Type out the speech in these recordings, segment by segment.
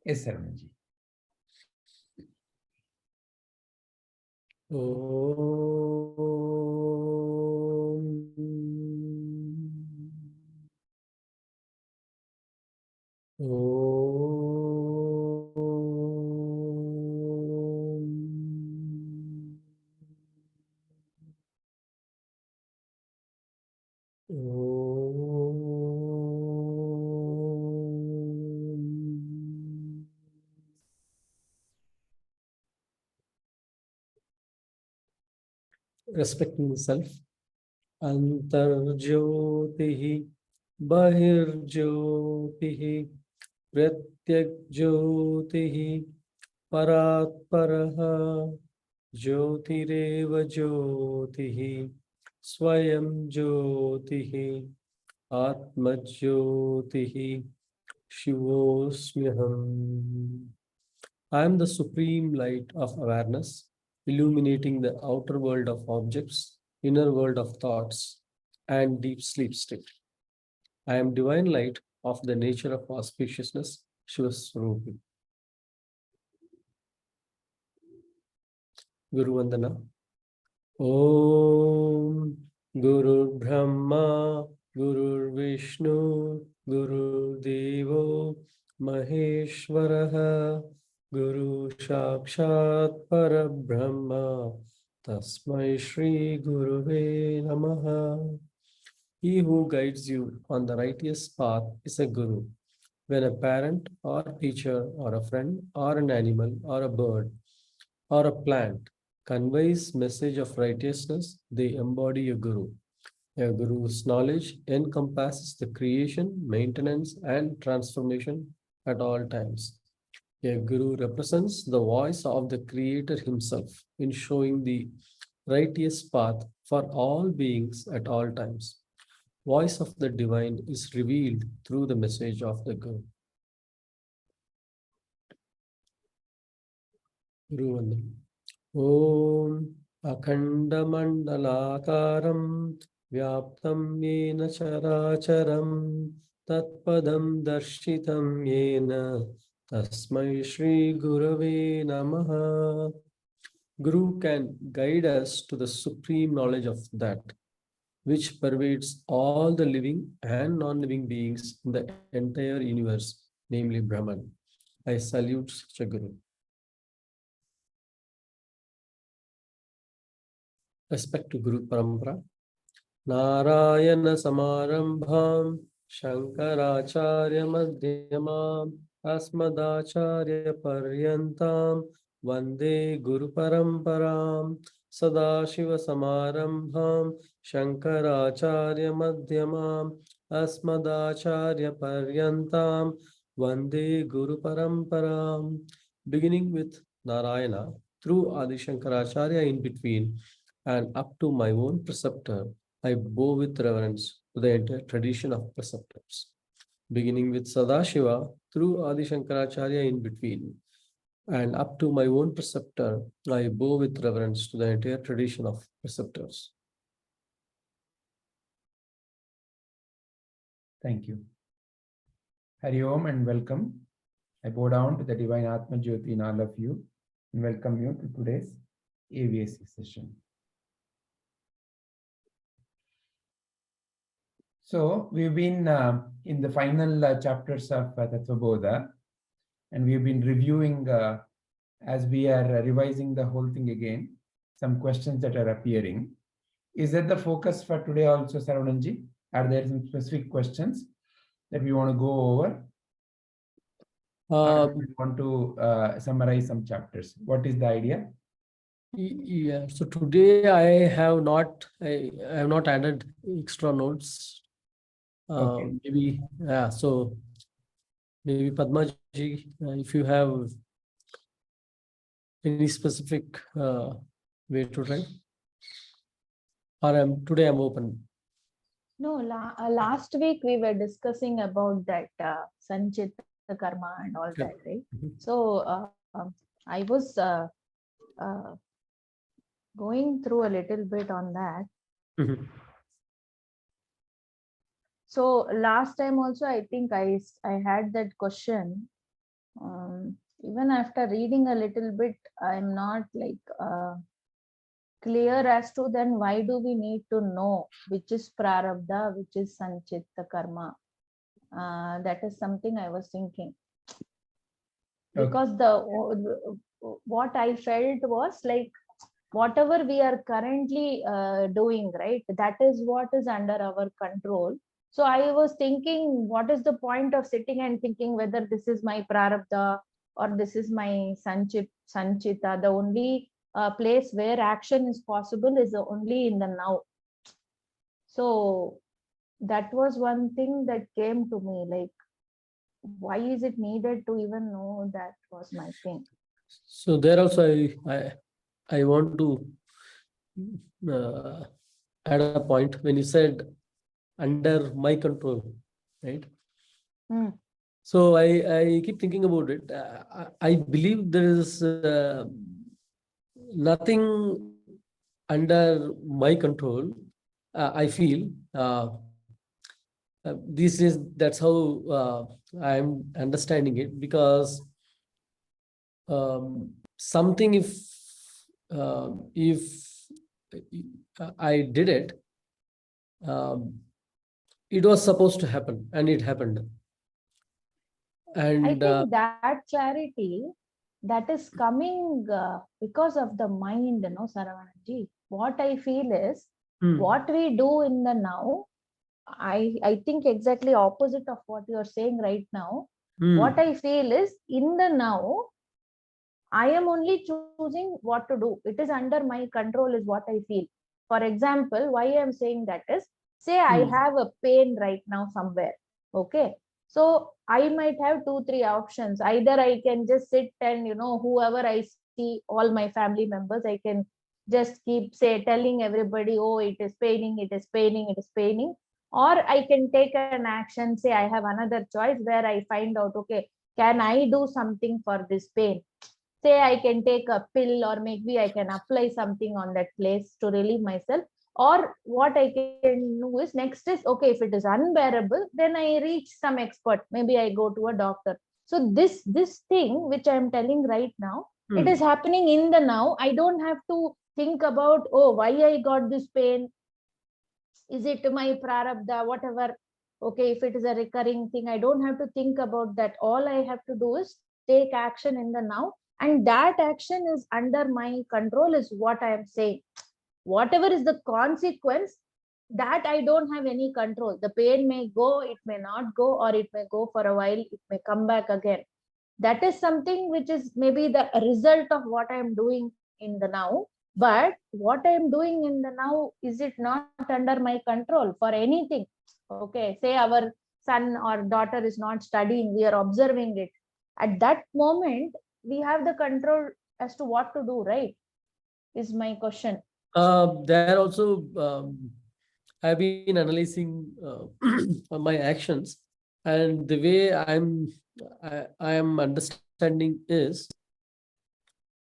Yes, Ramana. Respecting the self. Antarjyotihi Bahirjyotihi Pratyakjyotihi Paratparaha Jyotireva Jyotihi Swayam Jyotihi Atmajyotihi Shivosmyaham. I am the supreme light of awareness, illuminating the outer world of objects, inner world of thoughts, and deep sleep state. I am divine light of the nature of auspiciousness, Shivaswarupi. Guru Vandana. Om Guru Brahma, Guru Vishnu, Guru Devo, Maheshwaraha, Guru Sakshat Parabrahma, Tasmai Shri Guruve Namaha. He who guides you on the righteous path is a Guru. When a parent or teacher or a friend or an animal or a bird or a plant conveys message of righteousness, they embody a Guru. A Guru's knowledge encompasses the creation, maintenance, and transformation at all times. A Guru represents the voice of the Creator himself in showing the righteous path for all beings at all times. Voice of the divine is revealed through the message of the Guru. Guru Vandanam. Om Akhandamandalakaram Vyaptam Yena Characharam Tatpadam Darshitam Yena Tasmai Shri Gurave Namaha. Guru can guide us to the supreme knowledge of that which pervades all the living and non-living beings in the entire universe, namely Brahman. I salute such a Guru. Respect to Guru Parampara. Narayana Samarambham Shankaracharya Madhyamam Asmadacharya Paryantam Vande Guru Paramparam Sadashiva Samarambham Shankaracharya Madhyamam Asmadacharya Paryantam Vande Guru Paramparam. Beginning with Narayana through Adi Shankaracharya in between and up to my own preceptor, I bow with reverence to the entire tradition of preceptors. Beginning with Sadashiva through Adi Shankaracharya in between, and up to my own preceptor, I bow with reverence to the entire tradition of preceptors. Thank you. Hari Om and welcome. I bow down to the Divine Atma Jyoti in all of you and welcome you to today's AVSC session. So we've been in the final chapters of Tattva Bodha, and we've been reviewing as we are revising the whole thing again, some questions that are appearing. Is that the focus for today also, Saravananji? Are there some specific questions that we want to go over? Or do we want to summarize some chapters? What is the idea? Yeah, so today I have not added extra notes. Okay. Maybe, yeah, so maybe Padmaji, if you have any specific way to write, or today I'm open. No, last week we were discussing about that Sanchita Karma and all that, right? So I was going through a little bit on that. So last time also, I think I had that question even after reading a little bit, I'm not like clear as to then why do we need to know which is prarabdha, which is sanchitta karma. That is something I was thinking. Because what I felt was like whatever we are currently doing, right, that is what is under our control. So I was thinking, what is the point of sitting and thinking whether this is my prarabdha or this is my sanchita? The only place where action is possible is only in the now. So that was one thing that came to me, like, why is it needed to even know? That was my thing. So there also I want to add a point when you said under my control, right? So I keep thinking about it. I believe there is nothing under my control. I feel that's how I'm understanding it, because something if I did it, it was supposed to happen and it happened. And I think that clarity that is coming because of the mind, Saravanaji. What I feel is what we do in the now, I think exactly opposite of what you are saying right now. What I feel is in the now, I am only choosing what to do. It is under my control is what I feel. For example, why I am saying that is, say I have a pain right now somewhere. Okay. So I might have 2-3 options. Either I can just sit and, whoever I see, all my family members, I can just keep telling everybody, oh, it is paining, it is paining, it is paining. Or I can take an action, say I have another choice where I find out, okay, can I do something for this pain? Say I can take a pill, or maybe I can apply something on that place to relieve myself. Or what I can do is next is, okay, if it is unbearable, then I reach some expert. Maybe I go to a doctor. So this thing which I am telling right now, it is happening in the now. I don't have to think about, oh, why I got this pain. Is it my prarabdha, whatever. Okay, if it is a recurring thing, I don't have to think about that. All I have to do is take action in the now. And that action is under my control is what I am saying. Whatever is the consequence, that I don't have any control. The pain may go, it may not go, or it may go for a while, it may come back again. That is something which is maybe the result of what I am doing in the now. But what I am doing in the now, is it not under my control for anything? Okay, say our son or daughter is not studying, we are observing it. At that moment, we have the control as to what to do, right? Is my question. There also, I've been analyzing my actions, and the way I am understanding is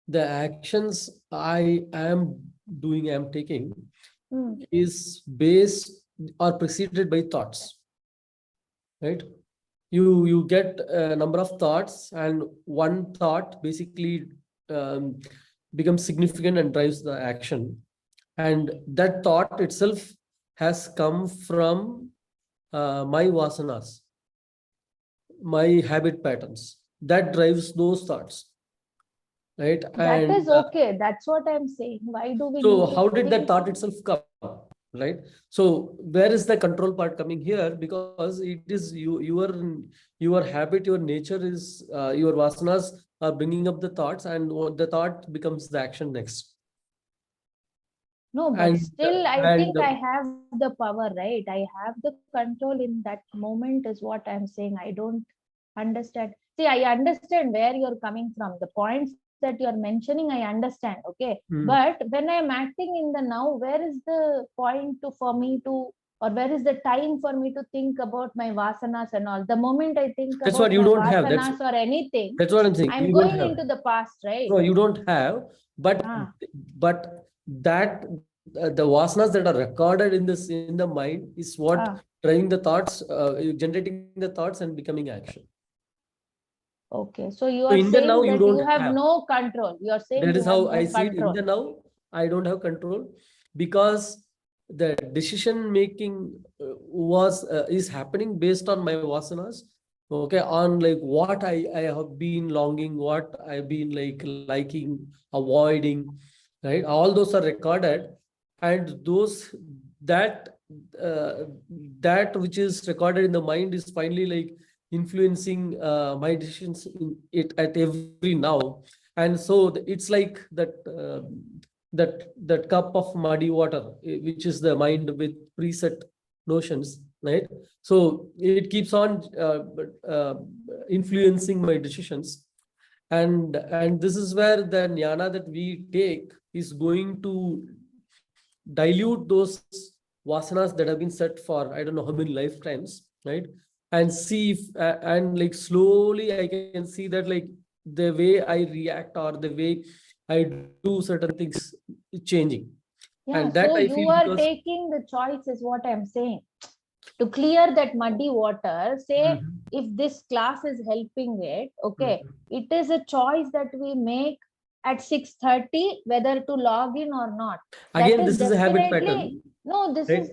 the actions I am taking is based or preceded by thoughts, right? You get a number of thoughts, and one thought basically becomes significant and drives the action. And that thought itself has come from my vasanas, my habit patterns, that drives those thoughts, right? That is okay. That's what I'm saying. Why do we so need how to did think? that thought itself come, right? So where is the control part coming here? Because it is your habit, your nature is your vasanas are bringing up the thoughts, and the thought becomes the action next. No, but still, I think I have the power, right? I have the control in that moment is what I'm saying. I don't understand. See, I understand where you're coming from. The points that you're mentioning, I understand. Okay. But when I'm acting in the now, where is the point for me to, or where is the time for me to think about my vasanas and all? The moment I think That's about what you my don't have. vasanas or anything, That's what I'm saying. I'm You going don't into the past, right? No, you don't have, but that the vasanas that are recorded in the mind is what driving the thoughts, generating the thoughts and becoming action. Okay, so you So are in the now, saying you that you don't have have. no control. You are saying That you is have how no I see it. In control. the now, I don't have control, because the decision making is happening based on my vasanas. Okay, on like what I have been longing, what I've been like liking, avoiding, right? All those are recorded, and those that uh, that which is recorded in the mind is finally like influencing my decisions in it at every now. And so it's like that that cup of muddy water, which is the mind with preset notions, right? So it keeps on uh, influencing my decisions, and this is where the jnana that we take is going to dilute those vasanas that have been set for I don't know how many lifetimes, right? And see if and like slowly I can see that like the way I react or the way I do certain things is changing. Yeah, And that so I you feel are because taking the choice, is what I'm saying. To clear that muddy water, say if this class is helping it, okay, it is a choice that we make at 6:30 whether to log in or not. That again is this is a habit definitely, pattern, no, this right? is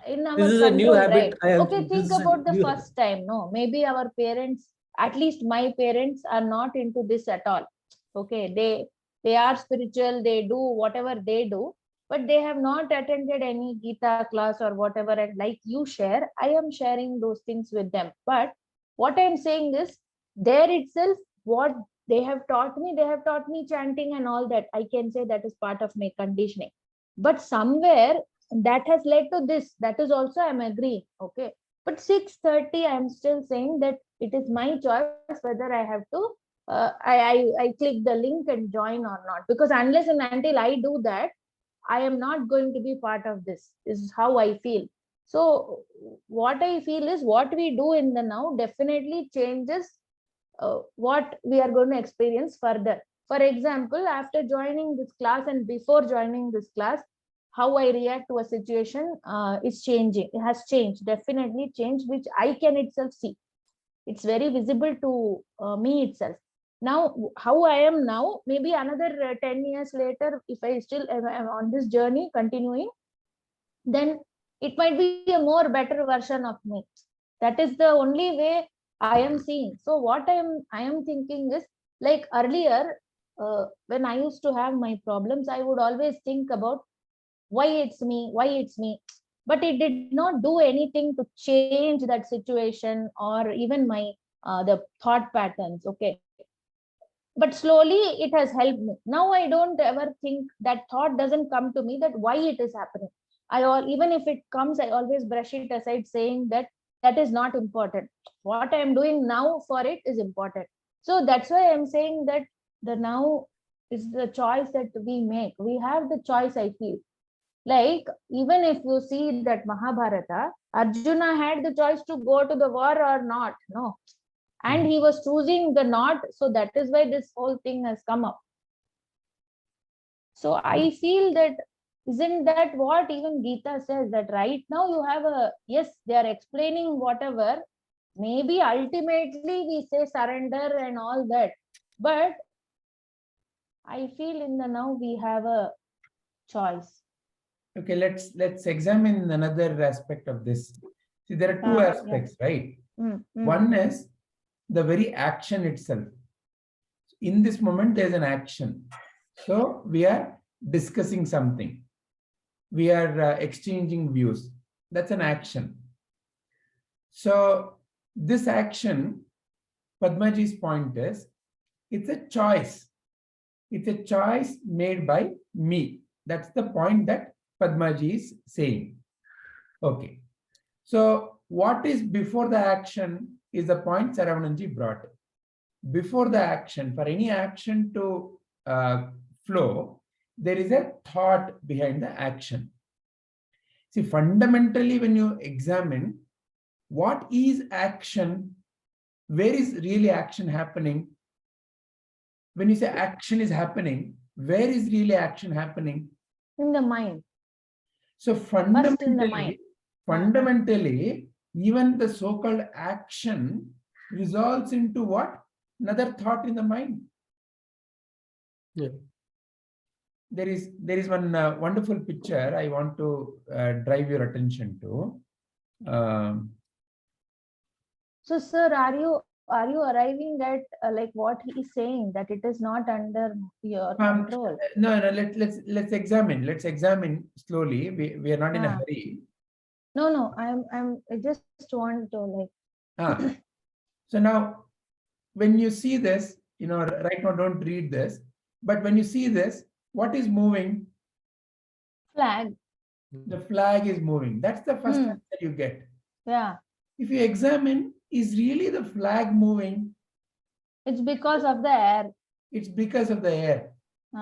in This our is a new control, habit. right? Okay, This think is a about the new habit. first time. No, maybe our parents, at least my parents, are not into this at all. Okay, they are spiritual, they do whatever they do, but they have not attended any Gita class or whatever. And like you share, I am sharing those things with them. But what I'm saying is, there itself, what they have taught me chanting and all that. I can say that is part of my conditioning. But somewhere that has led to this. That is also I'm agreeing. Okay. But 6:30, I'm still saying that it is my choice whether I have to I click the link and join or not. Because unless and until I do that, I am not going to be part of this. This is how I feel. So what I feel is what we do in the now definitely changes what we are going to experience further. For example, after joining this class and before joining this class, how I react to a situation is changing. It has changed, definitely changed, which I can itself see. It's very visible to me itself. Now how I am now, maybe another 10 years later, if I still am on this journey continuing, then it might be a more better version of me. That is the only way I am seeing. So what I am thinking is, like earlier, when I used to have my problems, I would always think about why it's me, but it did not do anything to change that situation or even my the thought patterns. Okay, but slowly it has helped me. Now I don't ever think, that thought doesn't come to me, that why it is happening. Even if it comes, I always brush it aside, saying that that is not important. What I am doing now for it is important. So that's why I'm saying that the now is the choice that we make. We have the choice, I feel. Like, even if you see that Mahabharata, Arjuna had the choice to go to the war or not. No. And he was choosing the not. So that is why this whole thing has come up. So I feel that, isn't that what even Gita says, that right now you have a, yes, they are explaining whatever. Maybe ultimately we say surrender and all that. But I feel in the now we have a choice. Okay, let's examine another aspect of this. See, there are two aspects, right? One is the very action itself. In this moment, there's an action. So we are discussing something. We are exchanging views. That's an action. So this action, Padmaji's point is, it's a choice. It's a choice made by me. That's the point that Padmaji is saying. Okay. So what is before the action is the point Saravananji brought. Before the action, for any action to flow, there is a thought behind the action. See, fundamentally, when you examine what is action, where is really action happening? When you say action is happening, where is really action happening? In the mind. So First in the mind. fundamentally, even the so-called action resolves into what? another thought in the mind. Yeah. There is one wonderful picture I want to drive your attention to. So, sir, are you arriving at like what he is saying, that it is not under your control? No, let's examine. Let's examine slowly. We are not in a hurry. No, I just want to like. So now, when you see this, right now don't read this, but when you see this, what is moving? Flag. The flag is moving. That's the first answer you get. Yeah. If you examine, is really the flag moving? It's because of the air. It's because of the air.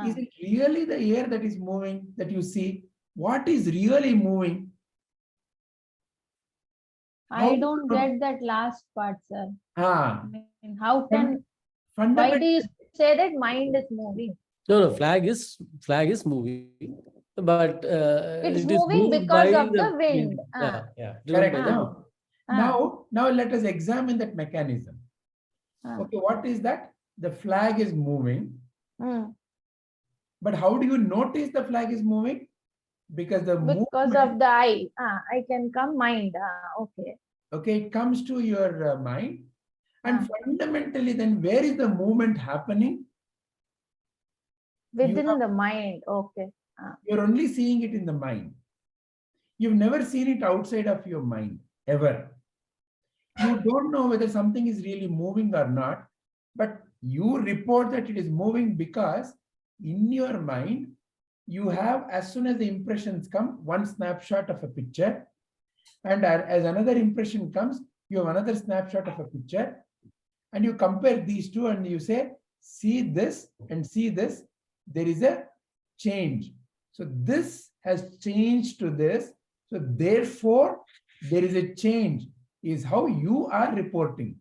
Is it really the air that is moving that you see? What is really moving? I don't get that last part, sir. I mean, how can? Why do you say that mind is moving? No, flag is moving, but it's it moving is because of the wind. Yeah. Correct. Now let us examine that mechanism. Okay, what is that? The flag is moving. But how do you notice the flag is moving? Because of the eye. I can come mind. Okay. Okay, it comes to your mind. And fundamentally, then where is the movement happening? Within the mind. Okay. You're only seeing it in the mind. You've never seen it outside of your mind, ever. You don't know whether something is really moving or not, but you report that it is moving because in your mind, you have, as soon as the impressions come, one snapshot of a picture. And as another impression comes, you have another snapshot of a picture. And you compare these two and you say, see this and see this, there is a change. So this has changed to this. So therefore, there is a change, is how you are reporting.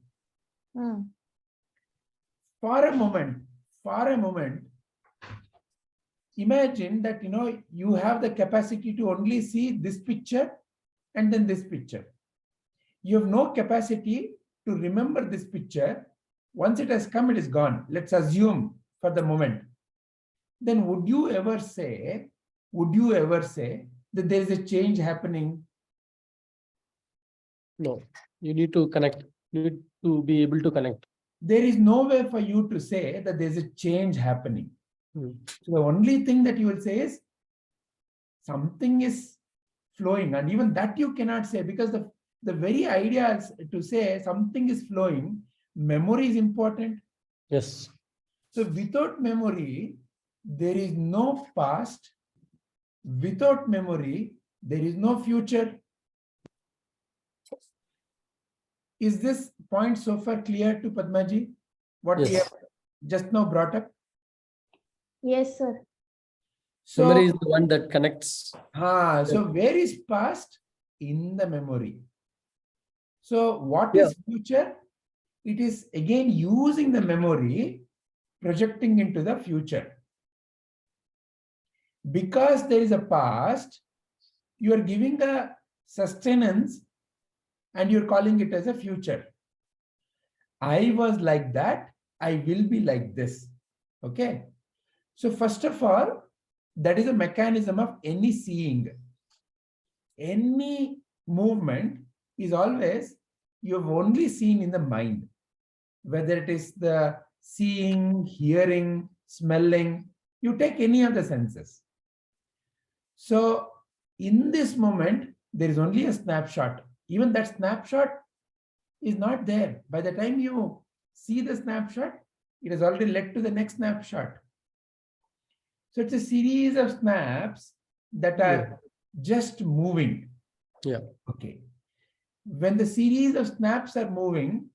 For a moment, imagine that, you have the capacity to only see this picture and then this picture. You have no capacity to remember this picture. Once it has come, it is gone. Let's assume for the moment. Then would you ever say that there is a change happening? No, you need to connect. You need to be able to connect. There is no way for you to say that there's a change happening. So the only thing that you will say is something is flowing, and even that you cannot say, because the very idea is to say something is flowing, memory is important. Yes. So without memory, there is no past. Without memory, there is no future. Is this point so far clear to Padmaji? What we have just now brought up? Yes, sir. So, memory is the one that connects. So where is past? In the memory. So what is future? It is again using the memory, projecting into the future. Because there is a past, you are giving a sustenance and you're calling it as a future. I was like that, I will be like this. Okay. So first of all, that is a mechanism of any seeing. Any movement is always, you have only seen in the mind. Whether it is the seeing, hearing, smelling, you take any of the senses. So in this moment, there is only a snapshot. Even that snapshot is not there. By the time you see the snapshot, it has already led to the next snapshot. So it's a series of snaps that are just moving. Okay. When the series of snaps are moving,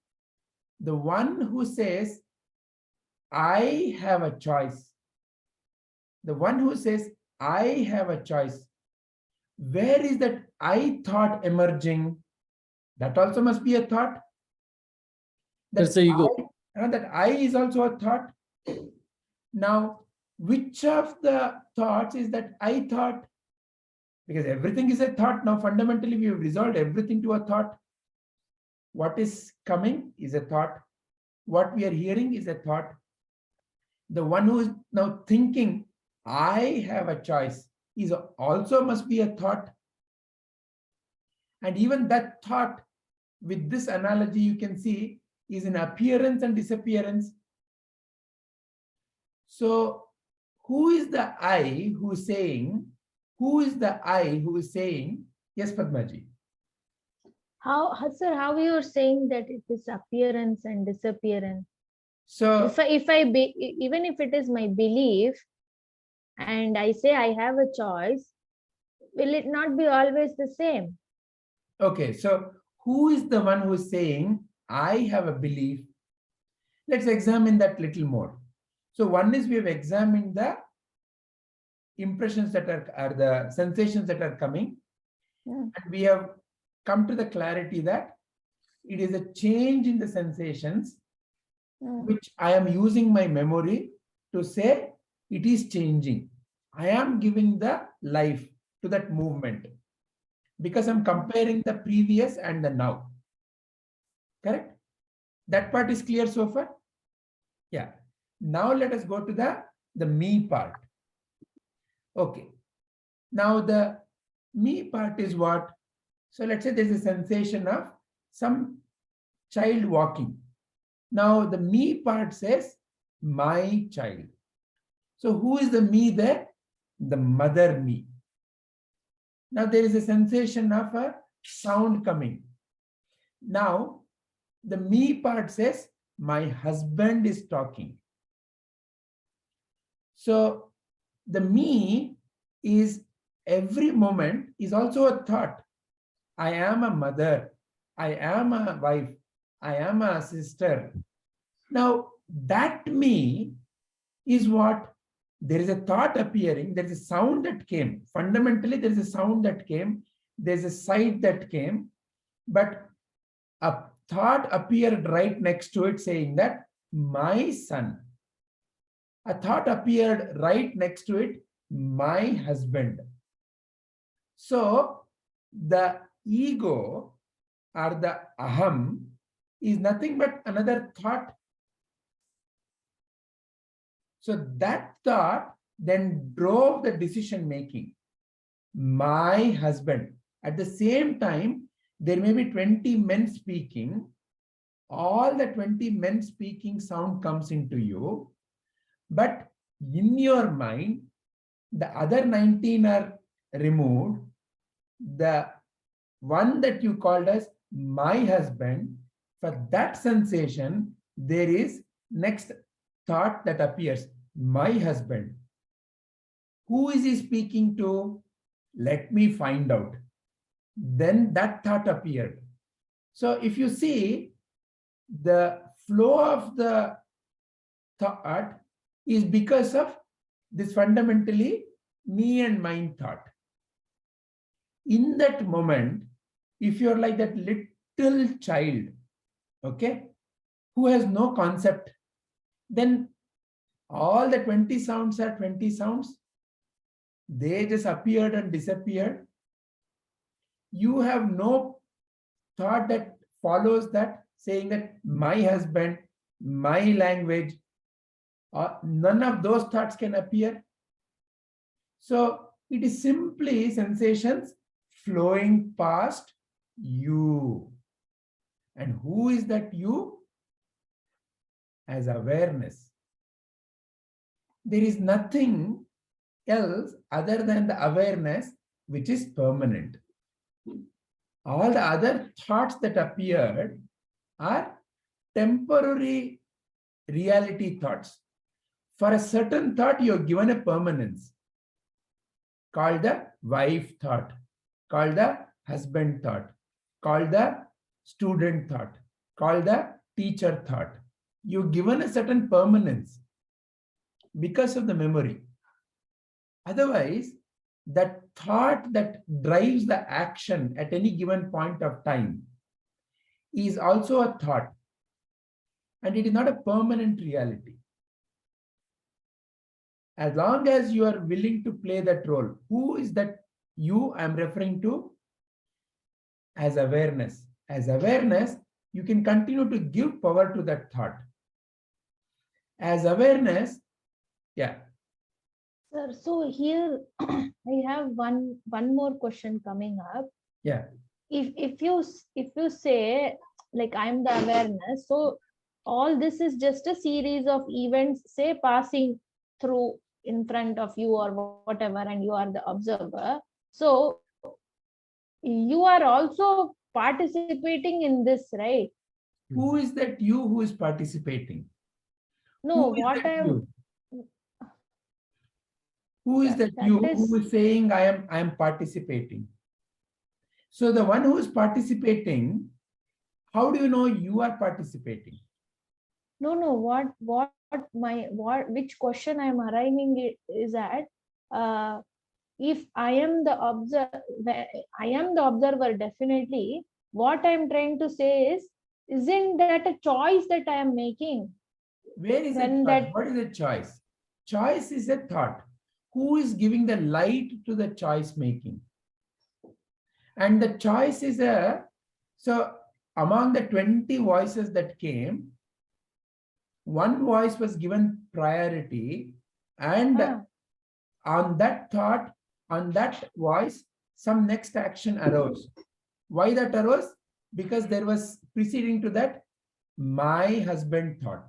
the one who says, I have a choice. The one who says, I have a choice. Where is that I thought emerging? That also must be a thought. That's the ego. That I is also a thought. Now, which of the thoughts is that I thought? Because everything is a thought. Now, fundamentally, we have resolved everything to a thought. What is coming is a thought. what we are hearing is a thought. The one who is now thinking, I have a choice, is also must be a thought. And even that thought, with this analogy, you can see, is an appearance and disappearance. So who is the I who is saying? Who is the I who is saying? Yes, Padmaji. Sir, how you are saying that it is appearance and disappearance? So Even if it is my belief, and I say I have a choice, will it not be always the same? okay, so who is the one who is saying, I have a belief? Let's examine that little more. So one is we have examined the impressions that are the sensations that are coming. And we have come to the clarity that it is a change in the sensations, which I am using my memory to say it is changing. I am giving the life to that movement because I'm comparing the previous and the now. Correct? That part is clear so far? Yeah. Now let us go to the me part. Okay. Now the me part is what? So let's say there's a sensation of some child walking. Now the me part says my child. So who is the me there? The mother me. Now there is a sensation of a sound coming. Now the me part says my husband is talking. So the me is every moment is also a thought. I am a mother. I am a wife. I am a sister. Now that me is what? There is a thought appearing. There is a sound that came. Fundamentally, there is a sound that came. There's a sight that came. But a thought appeared right next to it saying that my son. A thought appeared right next to it, my husband. So the ego or the aham is nothing but another thought. So that thought then drove the decision making. My husband. At the same time, there may be 20 men speaking. All the 20 men speaking sound comes into you. But in your mind, the other 19 are removed. The one that you called as my husband, for that sensation, there is next thought that appears, my husband. Who is he speaking to? Let me find out. Then that thought appeared. So if you see, the flow of the thought is because of this fundamentally me and mine thought. In that moment, if you're like that little child, okay, who has no concept, then all the 20 sounds are 20 sounds. They just appeared and disappeared. You have no thought that follows that, saying that my husband, my language, none of those thoughts can appear. So it is simply sensations flowing past you. And who is that you? As awareness. There is nothing else other than the awareness which is permanent. All the other thoughts that appeared are temporary reality thoughts. For a certain thought, you are given a permanence, called the wife thought, called the husband thought, called the student thought, called the teacher thought. You're given a certain permanence because of the memory. Otherwise, that thought that drives the action at any given point of time is also a thought, and it is not a permanent reality. As long as you are willing to play that role, who is that you I'm referring to? As awareness. As awareness, you can continue to give power to that thought. As awareness, yeah. Sir, so here I have one more question coming up. Yeah. If you say like I'm the awareness, so all this is just a series of events, say passing through in front of you or whatever, and you are the observer. So you are also participating in this, right? Who is that you who is participating? No, Who is what that I am. you? Who is that you who is saying I am participating? So the one who is participating, how do you know you are participating? No, which question I am arriving is at, if I am the observer, definitely. What I am trying to say is, isn't that a choice that I am making? Where is it? What is a choice? Choice is a thought. Who is giving the light to the choice making? And the choice is so among the 20 voices that came, one voice was given priority, and on that thought, on that voice, some next action arose. Why that arose? Because there was preceding to that, my husband thought.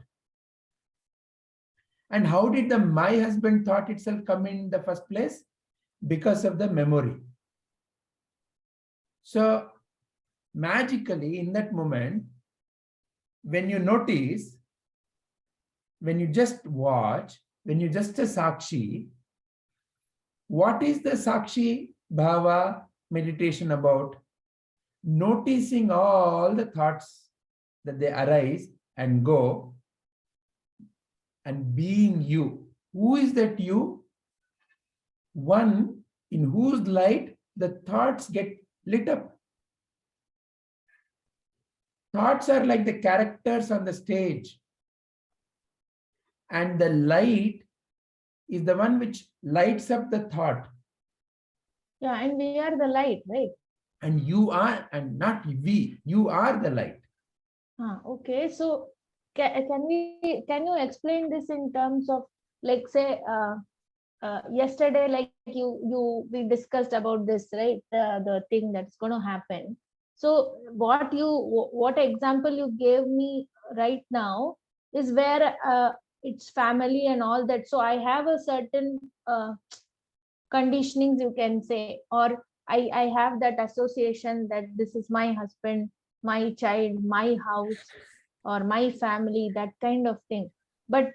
And how did the my husband thought itself come in the first place? Because of the memory. So magically in that moment, when you notice, when you just watch, when you just a Sakshi, what is the Sakshi Bhava meditation about? Noticing all the thoughts that they arise and go, and being you. Who is that you? One in whose light the thoughts get lit up. Thoughts are like the characters on the stage. And the light is the one which lights up the thought. Yeah, and we are the light, right? And you are, and not we, you are the light. Okay, so can you explain this in terms of, like, say, yesterday, like we discussed about this, right? The thing that's going to happen. So what example you gave me right now is where it's family and all that. So I have a certain conditionings, you can say, or I have that association that this is my husband, my child, my house, or my family, that kind of thing. But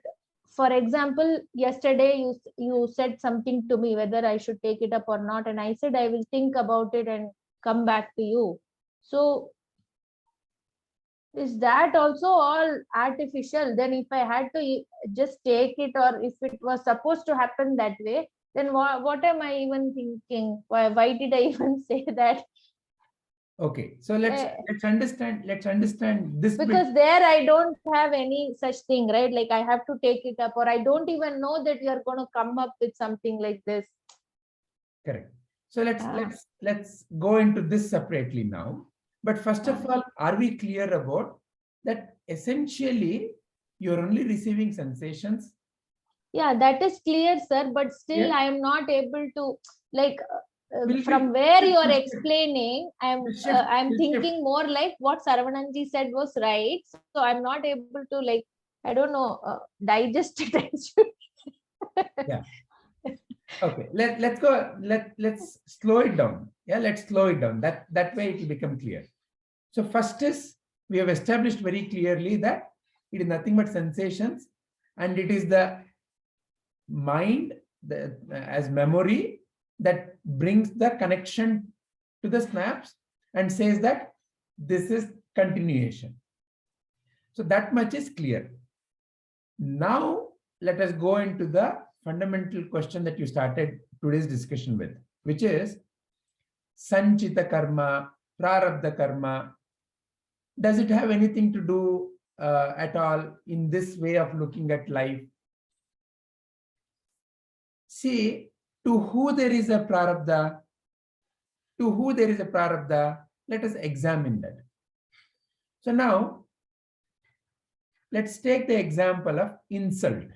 for example, yesterday you said something to me whether I should take it up or not, and I said I will think about it and come back to you. So is that also all artificial? Then if I had to just take it, or if it was supposed to happen that way, then what am I even thinking? Why did I even say that? Okay, so let's understand this, because there I don't have any such thing, right? Like I have to take it up, or I don't even know that you're going to come up with something like this. Correct. So let's go into this separately now. But first of all, are we clear about that essentially you're only receiving sensations? Yeah, that is clear, sir. But still, I am not able to, like, from where you are explaining, I'm thinking more like what Saravananji said was right. So I'm not able to, like, I don't know, digest it. Yeah. Okay, let's go. Let's slow it down. Yeah, let's slow it down. That way it will become clear. So first is, we have established very clearly that it is nothing but sensations, and it is the mind as memory that brings the connection to the snaps and says that this is continuation. So that much is clear. Now let us go into the fundamental question that you started today's discussion with, which is Sanchita karma, prarabdha karma. Does it have anything to do at all in this way of looking at life? See, to who there is a prarabdha, let us examine that. So now, let's take the example of insult.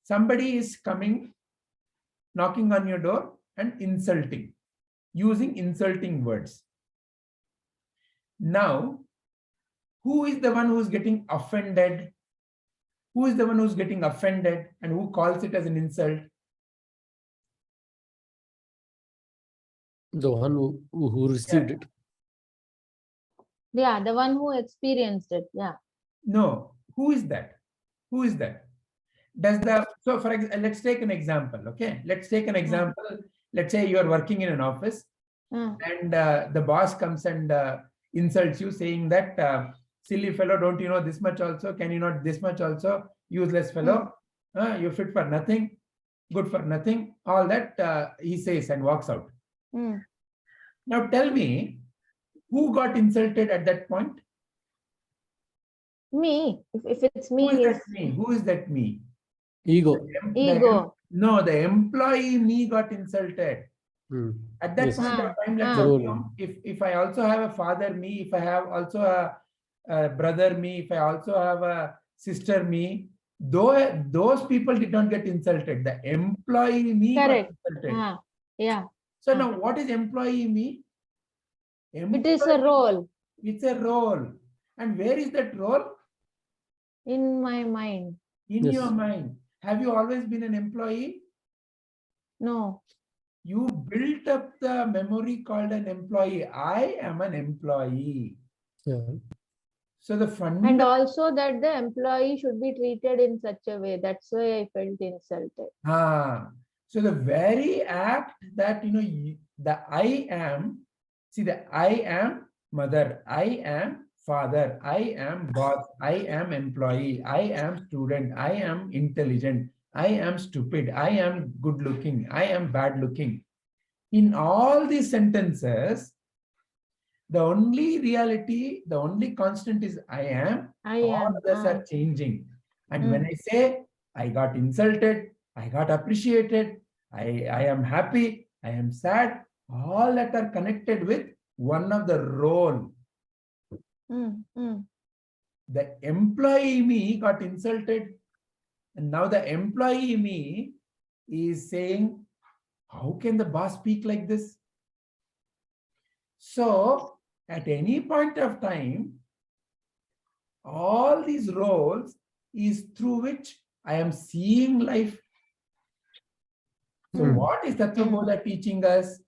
Somebody is coming, knocking on your door and insulting, using insulting words. Now, who is the one who's getting offended? Who is the one who's getting offended and who calls it as an insult? The one who received it. Yeah, the one who experienced it. Yeah. No, who is that? Who is that? Does the, so for example, let's take an example, okay? Let's take an example. Let's say you are working in an office and the boss comes and insults you, saying that, silly fellow, don't you know this much also? Can you not this much also? Useless fellow, you're fit for nothing, good for nothing. All that he says and walks out. Now tell me, who got insulted at that point? Me. If it's me, Who is that me? Who is that me? Ego. Ego. No, the employee me got insulted. At that Yes. point of time, let's assume if I also have a father me, if I have also a brother me, if I also have a sister me, though those people did not get insulted, the employee me Correct. got insulted. Yeah. So now what is employee me? It is a role. It's a role. And where is that role? In my mind. In Yes. your mind. Have you always been an employee? No. You built up the memory called an employee. I am an employee. Yeah. So the fundamental. And also that the employee should be treated in such a way. That's why I felt insulted. So the very act that, the I am, see, the I am mother, I am father, I am boss, I am employee, I am student, I am intelligent, I am stupid, I am good looking, I am bad looking. In all these sentences, the only reality, the only constant is I am. All others are changing. And when I say I got insulted, I got appreciated, I am happy, I am sad, all that are connected with one of the role. The employee me got insulted, and now the employee me is saying, how can the boss speak like this? So at any point of time, all these roles is through which I am seeing life. So what is Tattva-bodha teaching us?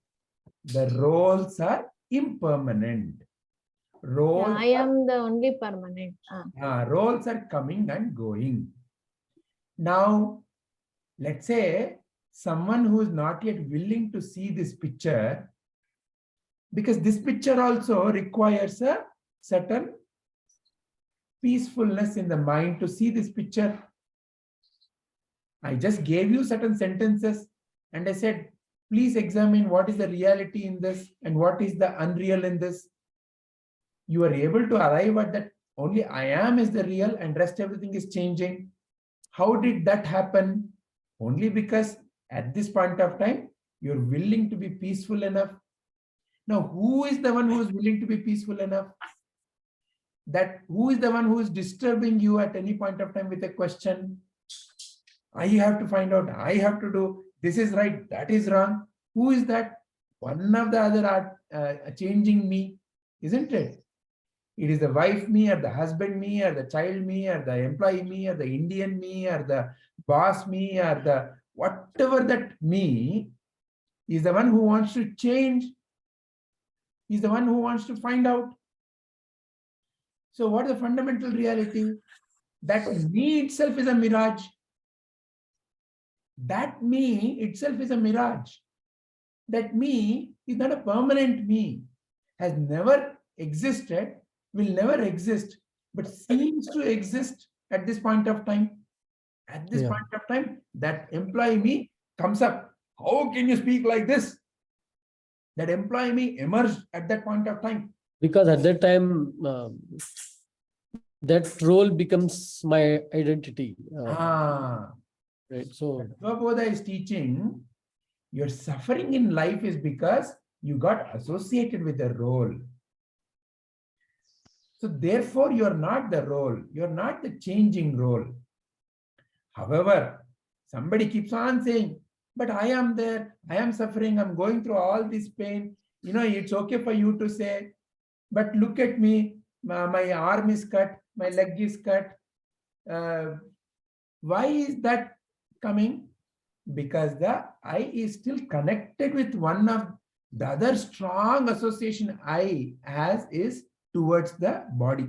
The roles are impermanent. Roles I am the only permanent. roles are coming and going. Now, let's say someone who is not yet willing to see this picture, because this picture also requires a certain peacefulness in the mind to see this picture. I just gave you certain sentences and I said, please examine what is the reality in this and what is the unreal in this. You are able to arrive at that only I am is the real and rest everything is changing. How did that happen? Only because at this point of time, you're willing to be peaceful enough. Now, who is the one who is willing to be peaceful enough? That who is the one who is disturbing you at any point of time with a question? I have to find out, I have to do, this is right, that is wrong. Who is that? One of the other are changing me, isn't it? It is the wife me or the husband me or the child me or the employee me or the Indian me or the boss me or the whatever that me is the one who wants to change. He's the one who wants to find out. So what is the fundamental reality? That me itself is a mirage. That me itself is a mirage. That me is not a permanent me, has never existed, will never exist, but seems to exist at this point of time. At this point of time, that employee me comes up. How can you speak like this? That employee me emerged at that point of time. Because at that time, that role becomes my identity. Right. So Tattva-bodha is teaching your suffering in life is because you got associated with a role. So therefore, you're not the role. You're not the changing role. However, somebody keeps on saying, but I am there, I am suffering, I'm going through all this pain. It's okay for you to say, but look at me, my arm is cut, my leg is cut. Why is that coming? Because the I is still connected with one of the other strong association I has is towards the body.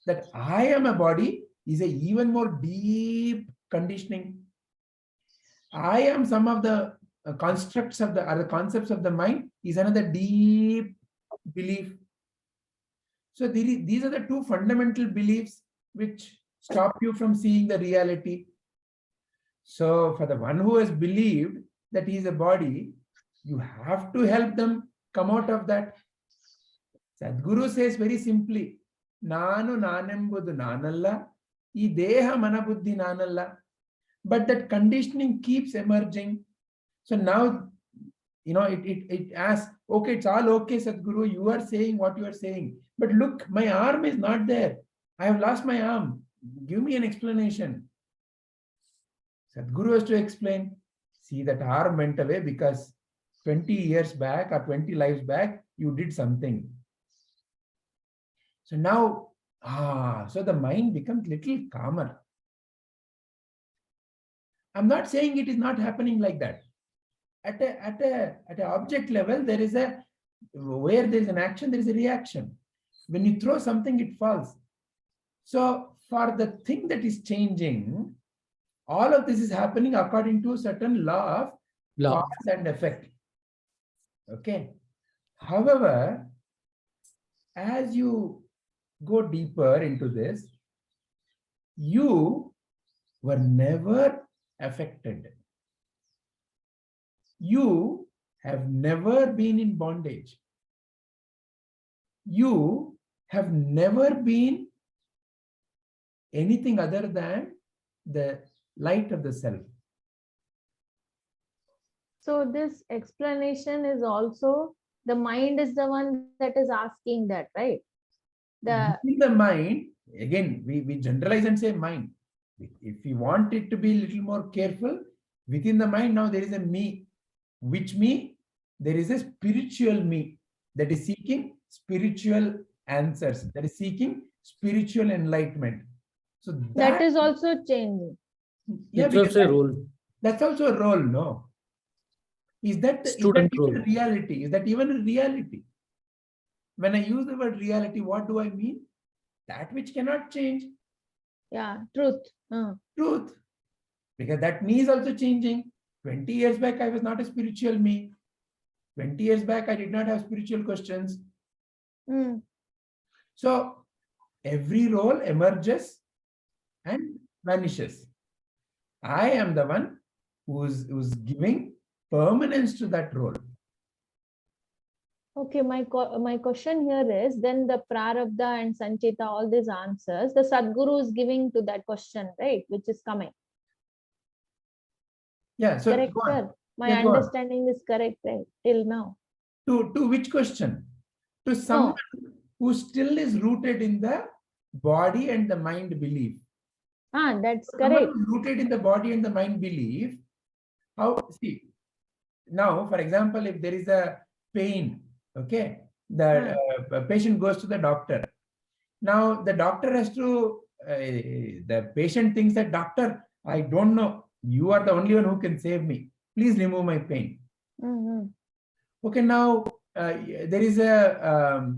That I am a body is a even more deep conditioning. I am some of the constructs of the other concepts of the mind is another deep belief. So these are the two fundamental beliefs which stop you from seeing the reality. So for the one who has believed that he is a body, you have to help them come out of that. Sadhguru says very simply, Nanu nanembudu nanalla, I deha manabuddhi nanalla. But that conditioning keeps emerging. So now, it asks, okay, it's all okay, Sadhguru, you are saying what you are saying. But look, my arm is not there. I have lost my arm. Give me an explanation. Sadhguru has to explain, see, that arm went away because 20 years back or 20 lives back, you did something. So now, so the mind becomes little calmer. I'm not saying it is not happening like that. At an object level, there is where there is an action, there is a reaction. When you throw something, it falls. So for the thing that is changing, all of this is happening according to a certain law of cause and effect. Okay. However, as you go deeper into this, you were never affected. You have never been in bondage. You have never been anything other than the light of the self. So this explanation is also, the mind is the one that is asking that, right? Within the mind, again, we generalize and say mind. If you want it to be a little more careful, within the mind now there is a me. Which me? There is a spiritual me that is seeking spiritual answers, that is seeking spiritual enlightenment. So that is also changing. Yeah, it's also a role. That's also a role, no? Is that even a reality? Is that even a reality? When I use the word reality, what do I mean? That which cannot change. Yeah, truth. Truth. Because that me is also changing. 20 years back, I was not a spiritual me. 20 years back, I did not have spiritual questions. So every role emerges and vanishes. I am the one who's giving permanence to that role. Okay, my question here is, then the Prarabdha and Sanchita, all these answers, the Sadhguru is giving to that question, right, which is coming. Yeah, so correct, sir. My understanding is correct, right, till now. To which question? To someone who still is rooted in the body and the mind belief. That's so correct. Rooted in the body and the mind belief. How, see, now, for example, if there is a pain, okay, the patient goes to the doctor. Now, the doctor has to, the patient thinks that, doctor, I don't know, you are the only one who can save me. Please remove my pain. Okay, now there is a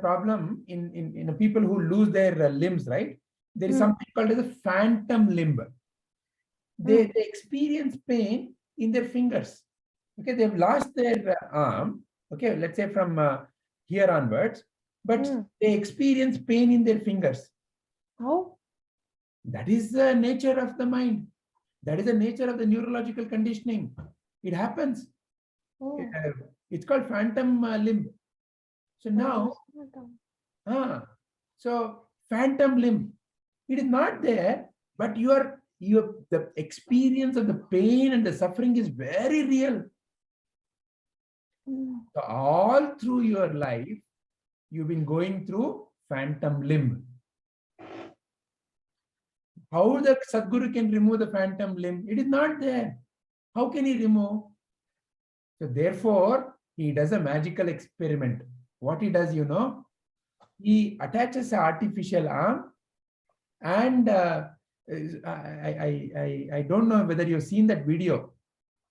problem in people who lose their limbs, right? There is something called as a phantom limb. They experience pain in their fingers. Okay, they've lost their arm. Okay, let's say from here onwards, but they experience pain in their fingers. How? That is the nature of the mind. That is the nature of the neurological conditioning. It happens. It's called phantom limb. So now, so phantom limb, it is not there, but the experience of the pain and the suffering is very real. So all through your life, you've been going through phantom limb. How the Sadguru can remove the phantom limb? It is not there. How can he remove? So therefore, he does a magical experiment. What he does, he attaches an artificial arm, and I don't know whether you've seen that video.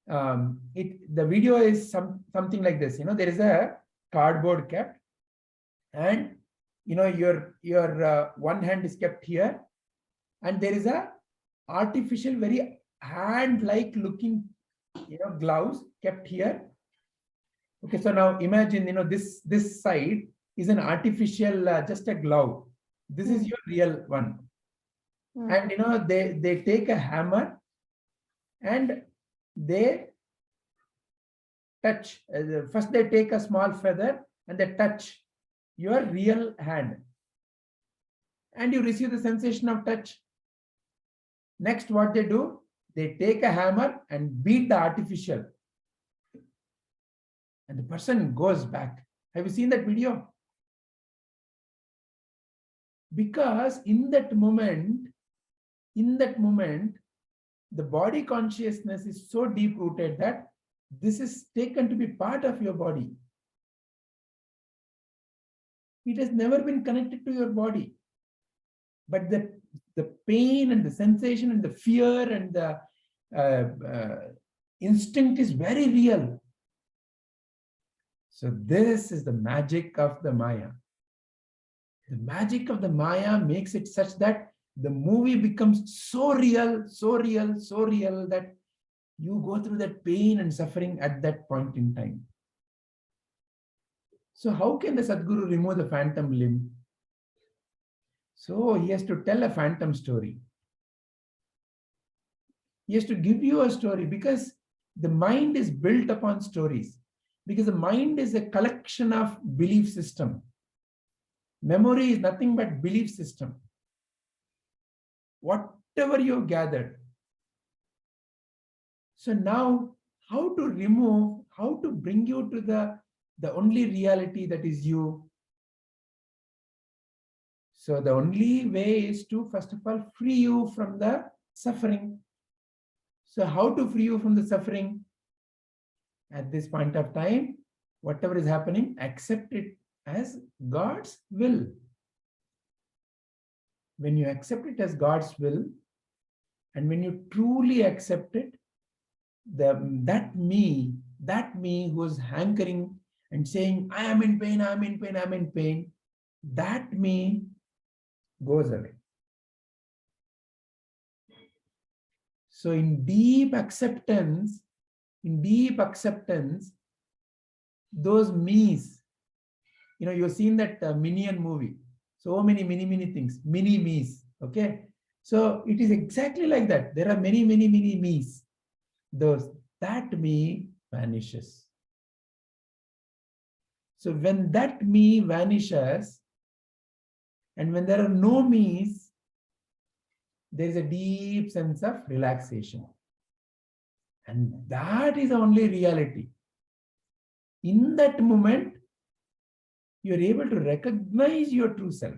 The video is something like this. There is a cardboard kept, and your one hand is kept here, and there is a artificial, very hand-like looking gloves kept here. Okay, so now imagine this side is an artificial, just a glove. This is your real one. And they take a hammer and they touch. First they take a small feather and they touch your real hand, and you receive the sensation of touch. Next, what they do, they take a hammer and beat the artificial, and the person goes back. Have you seen that video? Because in that moment, the body consciousness is so deep rooted that this is taken to be part of your body. It has never been connected to your body. But the pain and the sensation and the fear and the instinct is very real. So this is the magic of the Maya. The magic of the Maya makes it such that the movie becomes so real that you go through that pain and suffering at that point in time. So how can the Sadguru remove the phantom limb? So he has to tell a phantom story. He has to give you a story, because the mind is built upon stories. Because the mind is a collection of belief system. Memory is nothing but belief system. Whatever you gathered. So now, how to remove, how to bring you to the only reality that is you. So the only way is to, first of all, free you from the suffering. So how to free you from the suffering? At this point of time, whatever is happening, accept it as God's will. When you accept it as God's will, and when you truly accept it, that me who is hankering and saying, I am in pain, I'm in pain, I'm in pain, that me goes away. So in deep acceptance, those me's, you've seen that Minion movie. So many things, mini me's. Okay. So it is exactly like that. There are many me's. That me vanishes. So when that me vanishes, and when there are no me's, there is a deep sense of relaxation. And that is the only reality. In that moment, you are able to recognize your true self.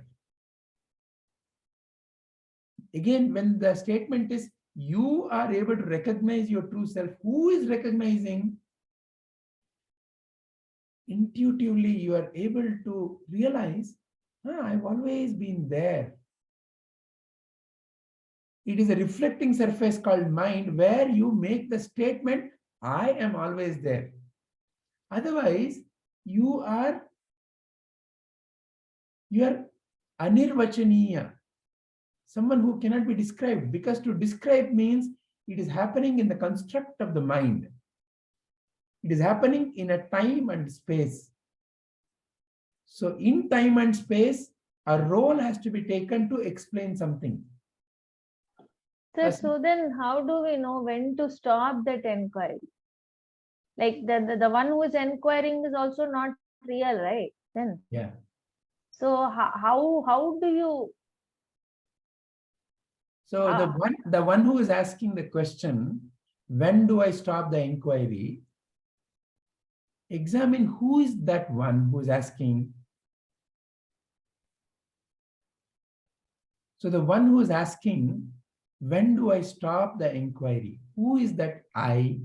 Again, when the statement is, you are able to recognize your true self, who is recognizing? Intuitively, you are able to realize, I've always been there. It is a reflecting surface called mind, where you make the statement, I am always there. Otherwise, you are anirvachaniya, someone who cannot be described, because to describe means it is happening in the construct of the mind. It is happening in a time and space. So in time and space, a role has to be taken to explain something. Sir, so then how do we know when to stop that inquiry? Like the one who is inquiring is also not real, right? Then. Yeah. So how do you? So the one who is asking the question, when do I stop the inquiry? Examine who is that one who is asking. So the one who is asking, when do I stop the inquiry? Who is that I?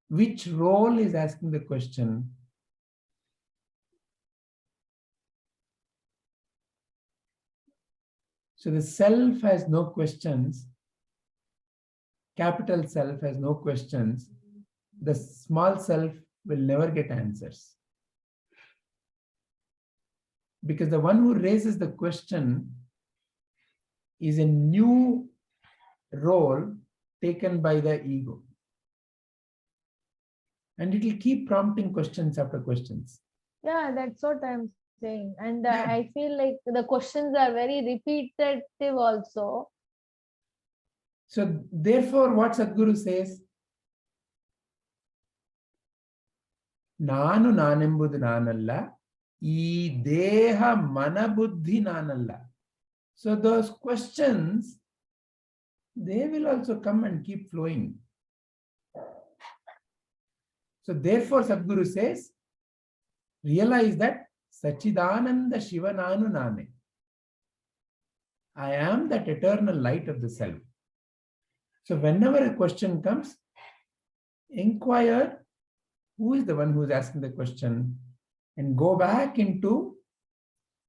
Which role is asking the question? So the self has no questions. Capital self has no questions. The small self will never get answers. Because the one who raises the question is a new role taken by the ego. And it will keep prompting questions after questions. Yeah, that's what I'm saying. And Yeah. I feel like the questions are very repetitive also. So therefore, what Sadhguru says, Nanu nanembudu nanalla, ee deha mana buddhi nanalla. So those questions, they will also come and keep flowing. So therefore, Sadhguru says, realize that Sachidananda Shiva Nanu Nane. I am that eternal light of the self. So whenever a question comes, inquire who is the one who is asking the question and go back into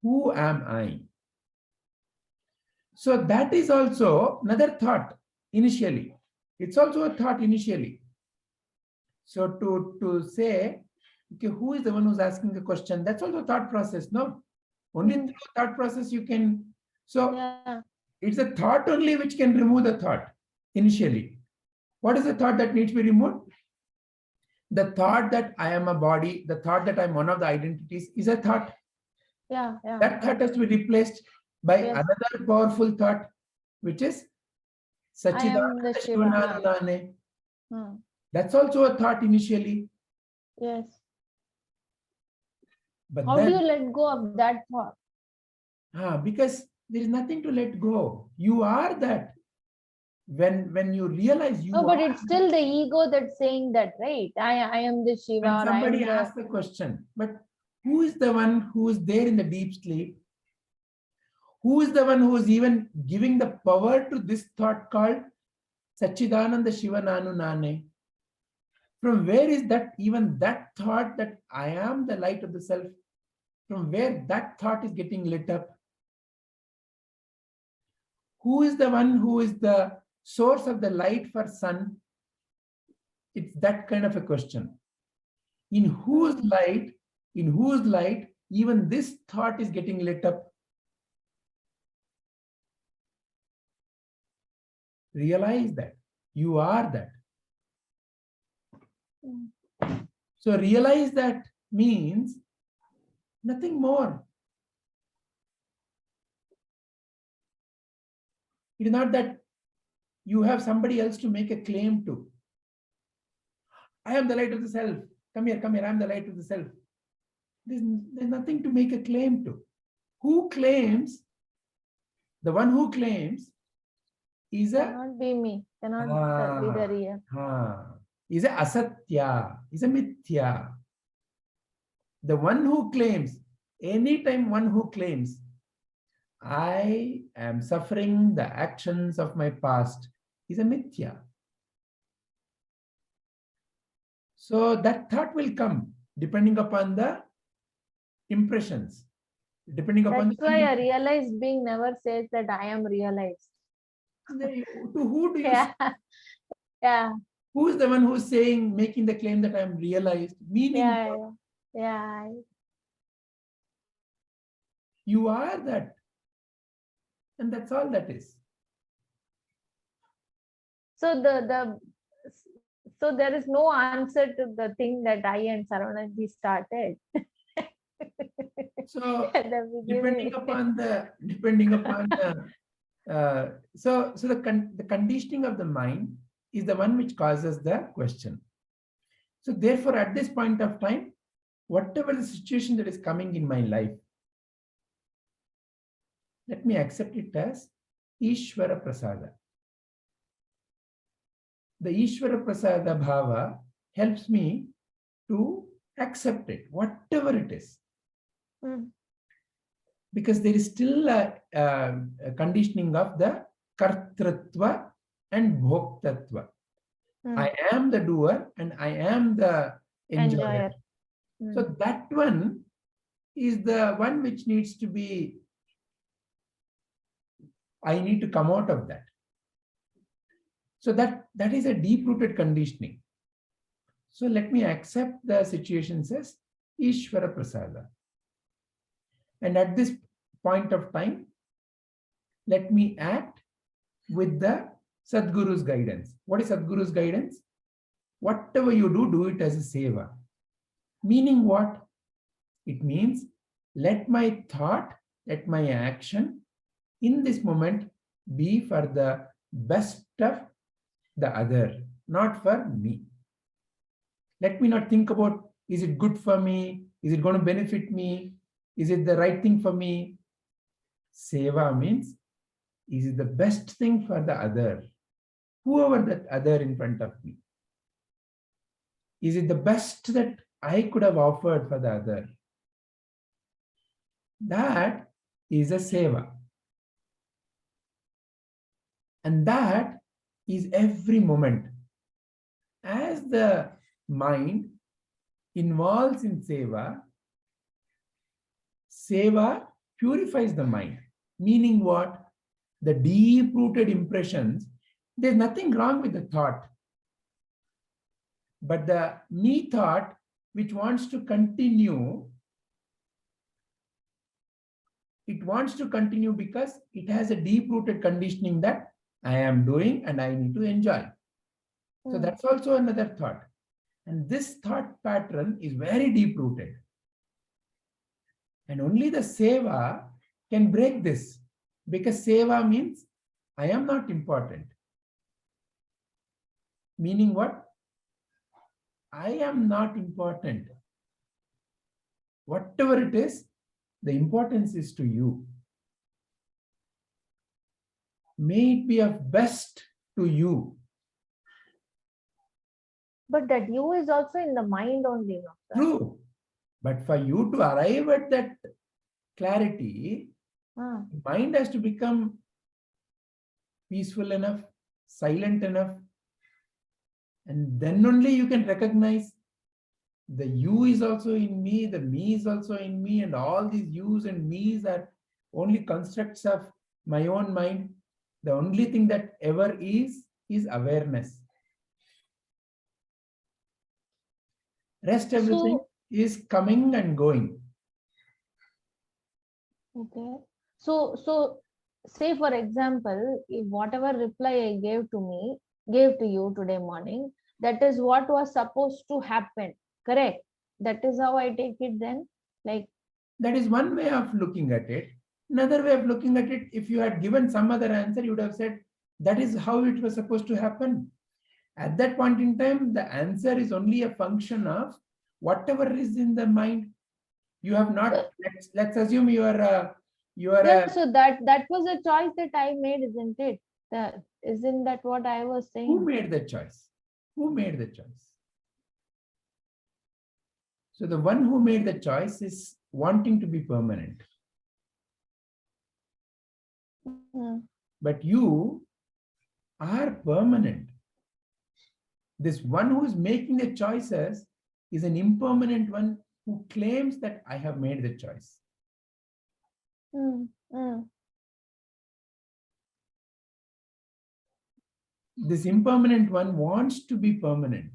who am I? So that is also another thought initially. It's also a thought initially. So to say, okay, who is the one who's asking the question? That's also a thought process, no? Only through thought process you can. So it's a thought only which can remove the thought initially. What is the thought that needs to be removed? The thought that I am a body, the thought that I'm one of the identities is a thought. That thought has to be replaced by another powerful thought, which is Sachidananda Shivananane. That's also a thought initially. Yes. But how then, do you let go of that thought? Because there is nothing to let go. You are that. When you realize you no, but are it's still the ego that's saying that, right? I am the Shiva. when somebody I am asks the question, but who is the one who is there in the deep sleep? Who is the one who is even giving the power to this thought called Sachidananda Shiva Nanu Nane? From where is that, even that thought that I am the light of the self, from where that thought is getting lit up? Who is the one who is the source of the light for sun? It's that kind of a question. In whose light, even this thought is getting lit up? Realize that you are that. So realize that means nothing more. It is not that you have somebody else to make a claim to. I am the light of the self. Come here, I am the light of the self. There's nothing to make a claim to. Who claims? The one who claims is a... Cannot be me. Cannot be the real. Is a asatya, is a mithya. The one who claims, anytime one who claims, I am suffering the actions of my past, is a mithya. So that thought will come depending upon the impressions. Depending upon That's why a realized being never says that I am realized. To who do you say? Who is the one who is saying, making the claim that I am realized? Meaning you are that. And that's all that is. So so there is no answer to the thing that I and Saravanaji started. So depending upon the the conditioning of the mind is the one which causes the question. So therefore, at this point of time, whatever the situation that is coming in my life, let me accept it as Ishvara Prasada. The Ishvara Prasada Bhava helps me to accept it, whatever it is. because there is still a conditioning of the kartrutva and bhoktatva. I am the doer and I am the enjoyer. So that one is the one which needs to be, I need to come out of that. So that is a deep-rooted conditioning. So let me accept the situations as Ishvara Prasada. And at this point of time, let me act with the Sadguru's guidance. What is Sadguru's guidance? Whatever you do, do it as a seva. Meaning what? It means let my thought, let my action in this moment be for the best of the other, not for me. Let me not think about, is it good for me? Is it going to benefit me? Is it the right thing for me? Seva means, is it the best thing for the other? Whoever that other in front of me. Is it the best that I could have offered for the other? That is a seva. And that is every moment. As the mind involves in seva, seva purifies the mind. Meaning what? The deep-rooted impressions, there's nothing wrong with the thought. But the me thought, which wants to continue, it wants to continue because it has a deep-rooted conditioning that I am doing and I need to enjoy. So that's also another thought. And this thought pattern is very deep-rooted. And only the seva can break this. Because seva means I am not important. Meaning what? I am not important. Whatever it is, the importance is to you. May it be of best to you. But that you is also in the mind only. No, sir? True. But for you to arrive at that clarity, mind has to become peaceful enough, silent enough. And then only you can recognize the you is also in me, the me is also in me, and all these yous and me's are only constructs of my own mind. The only thing that ever is awareness. Rest everything is coming and going. Okay. So say for example, if whatever reply I gave to you today morning, that is what was supposed to happen. Correct? That is how I take it then. Like that is one way of looking at it. Another way of looking at it, if you had given some other answer, you would have said, that is how it was supposed to happen. At that point in time, the answer is only a function of whatever is in the mind. You have not, let's assume you are so that was a choice that I made, isn't it? Isn't that what I was saying? Who made the choice? Who made the choice? So the one who made the choice is wanting to be permanent. But you are permanent. This one who is making the choices is an impermanent one who claims that I have made the choice. This impermanent one wants to be permanent.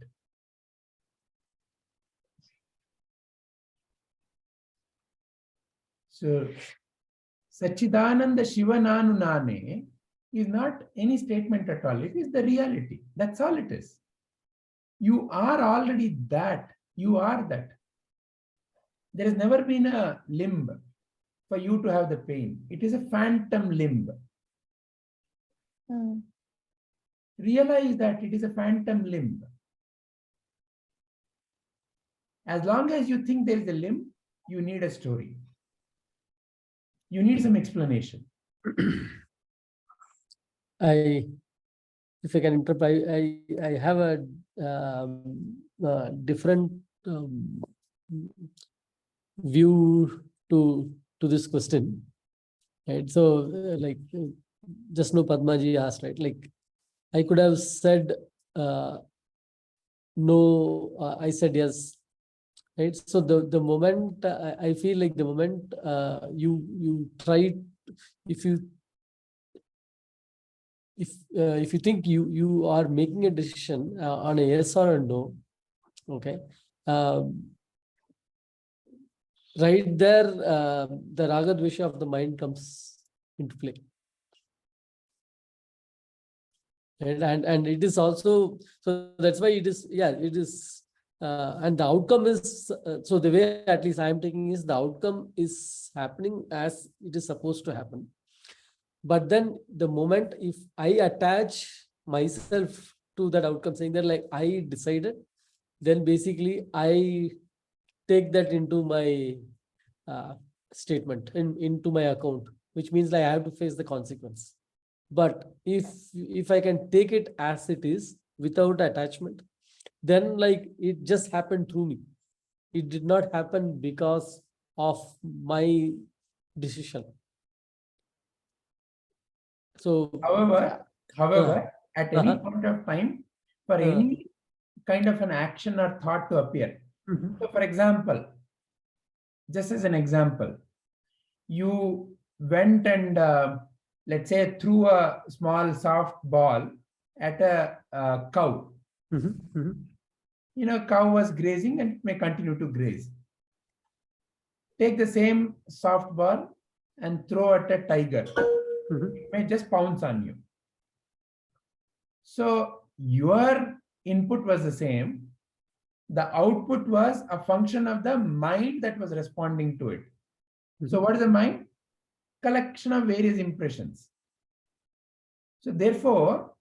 So, Sachidananda Shivananu Nane is not any statement at all. It is the reality. That's all it is. You are already that. You are that. There has never been a limb for you to have the pain. It is a phantom limb. Realize that it is a phantom limb. As long as you think there is a limb, you need a story. You need some explanation. If I can interrupt, I have a different view to this question. Right. So, just now Padmaji asked, right? Like, I could have said no. I said yes. Right. So the moment I feel like the moment you try, if you think you are making a decision on a yes or a no, okay, right there the raga dvesha of the mind comes into play. And it is also, so that's why it is, it is, and the outcome is, so the way at least I am taking is the outcome is happening as it is supposed to happen. But then the moment if I attach myself to that outcome, saying that like I decided, then basically I take that into my statement, into my account, which means like I have to face the consequence. But if I can take it as it is without attachment, then like it just happened through me. It did not happen because of my decision. So However, at any uh-huh. point of time, for any kind of an action or thought to appear. So for example, just as an example, you went and let's say threw a small soft ball at a cow. You know, cow was grazing and it may continue to graze. Take the same soft ball and throw at a tiger. It may just pounce on you. So your input was the same. The output was a function of the mind that was responding to it. So what is the mind? Collection of various impressions. So therefore,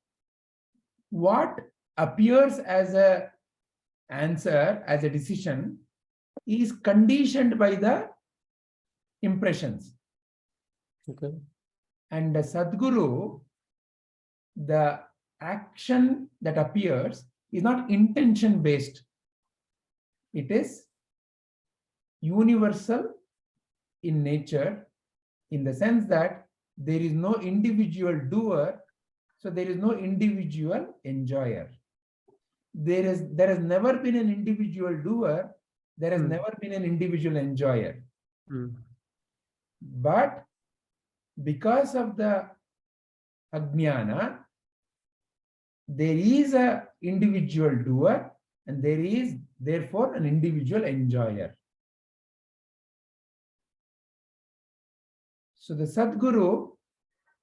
what appears as a answer, as a decision, is conditioned by the impressions. Okay. And the Sadguru, the action that appears is not intention based. It is universal in nature, in the sense that there is no individual doer, so there is no individual enjoyer. There has never been an individual doer, there has never been an individual enjoyer. But because of the ajnana, there is an individual doer and there is therefore an individual enjoyer. So the Sadguru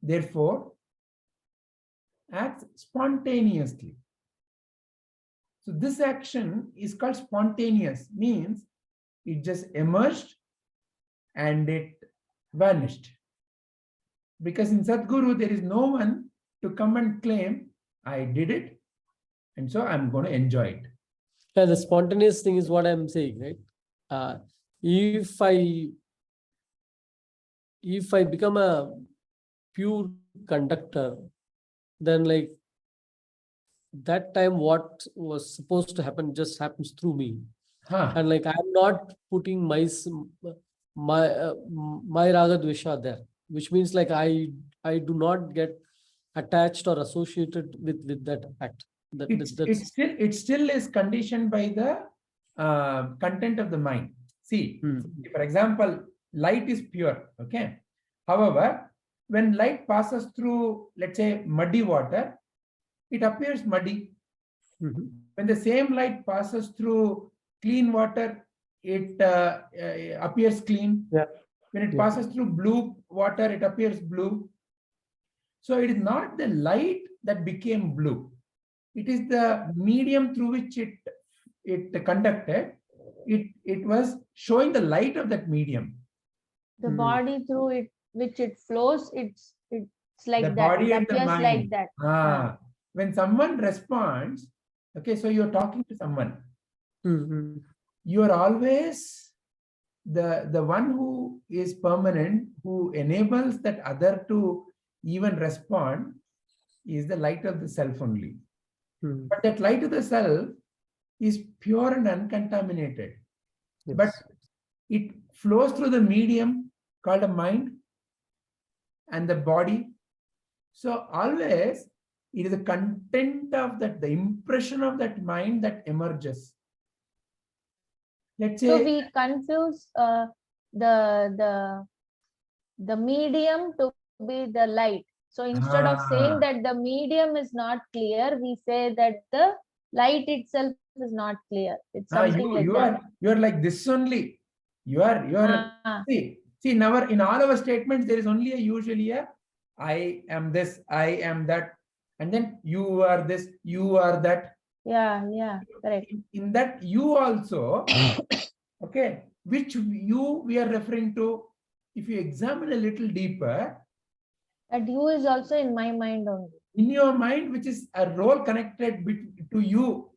therefore acts spontaneously. So this action is called spontaneous, means it just emerged and it vanished. Because in Sadguru, there is no one to come and claim, I did it, and so I'm going to enjoy it. Yeah, the spontaneous thing is what I'm saying, right? If I become a pure conductor, then like that time what was supposed to happen just happens through me. And like I'm not putting my raga dvesha there, which means like I do not get attached or associated with that act. It still is conditioned by the content of the mind. See, for example, light is pure, okay? However, when light passes through, let's say, muddy water, it appears muddy. When the same light passes through clean water, it appears clean. When it passes through blue water, it appears blue. So it is not the light that became blue. It is the medium through which it conducted. It was showing the light of that medium. The body through it, which it flows, it's like the that. Body It and the appears mind. like that. When someone responds, okay, so you're talking to someone. You are always the one who is permanent, who enables that other to even respond, is the light of the self only. But that light of the self is pure and uncontaminated. But it flows through the medium called a mind. and the body. So always it is the content of that, the impression of that mind that emerges. Let's say, so we confuse the medium to be the light. So instead of saying that the medium is not clear, we say that the light itself is not clear. It's something like that. You are like this only. You are see in all our statements there is only usually a I am this, I am that, and then you are this, you are that. Yeah, correct. In that you also, okay, which you we are referring to. If you examine a little deeper, that you is also in my mind only. In your mind, which is a role connected to you.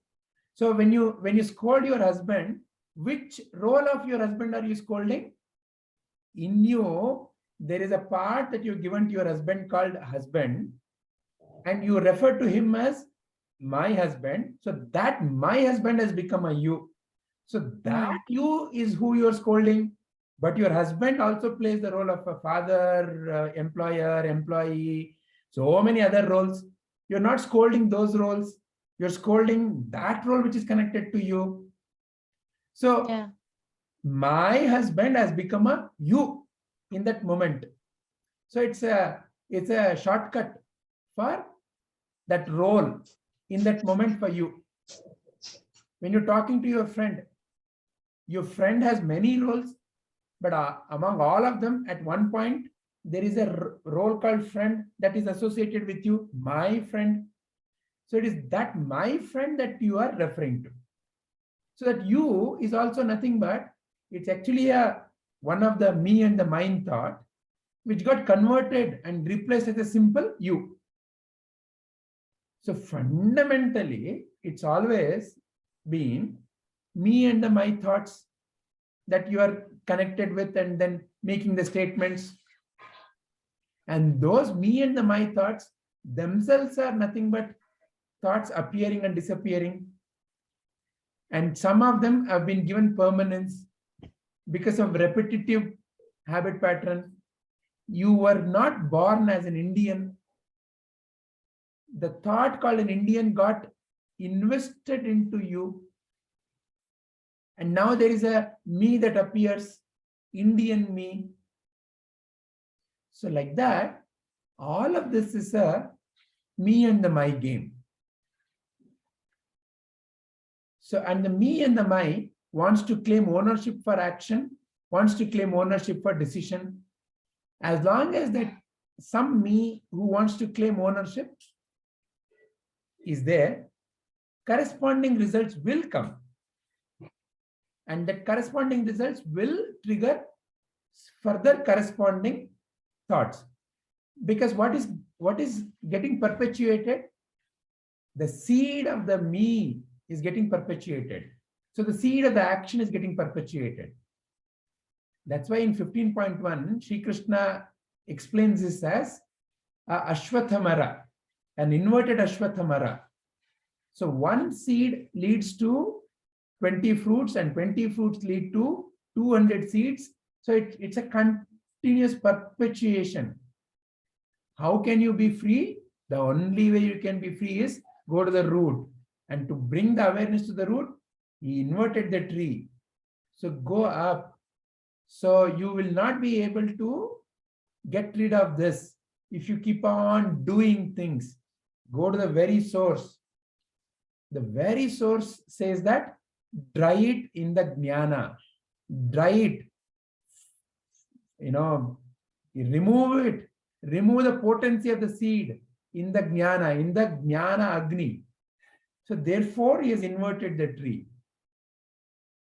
So when you scold your husband, which role of your husband are you scolding? In you, there is a part that you've given to your husband called husband, and you refer to him as my husband. So that my husband has become a you. So that you is who you're scolding. But your husband also plays the role of a father, employer, employee, so many other roles. You're not scolding those roles. You're scolding that role which is connected to you. So my husband has become a you in that moment. So it's a shortcut for that role in that moment for you. When you're talking to your friend has many roles, but among all of them, at one point, there is a role called friend that is associated with you, my friend. So it is that my friend that you are referring to. So that you is also nothing but, it's actually one of the me and the mine thought, which got converted and replaced as a simple you. So fundamentally, it's always been me and the my thoughts that you are connected with and then making the statements. And those me and the my thoughts themselves are nothing but thoughts appearing and disappearing. And some of them have been given permanence because of repetitive habit pattern. You were not born as an Indian. The thought called an Indian got invested into you. And now there is a me that appears, Indian me. So like that, all of this is a me and the my game. So, and the me and the my wants to claim ownership for action, wants to claim ownership for decision. As long as that some me who wants to claim ownership is there, corresponding results will come. And that corresponding results will trigger further corresponding thoughts. Because what is getting perpetuated? The seed of the me is getting perpetuated. So the seed of the action is getting perpetuated. That's why in 15.1, Sri Krishna explains this as Ashwathamara, an inverted Ashwathamara. So one seed leads to 20 fruits and 20 fruits lead to 200 seeds. So it's a continuous perpetuation. How can you be free? The only way you can be free is go to the root. And to bring the awareness to the root, he inverted the tree. So go up. So you will not be able to get rid of this if you keep on doing things. Go to the very source. The very source says that dry it in the jnana. Dry it. Remove it. Remove the potency of the seed in the jnana agni. So therefore, he has inverted the tree.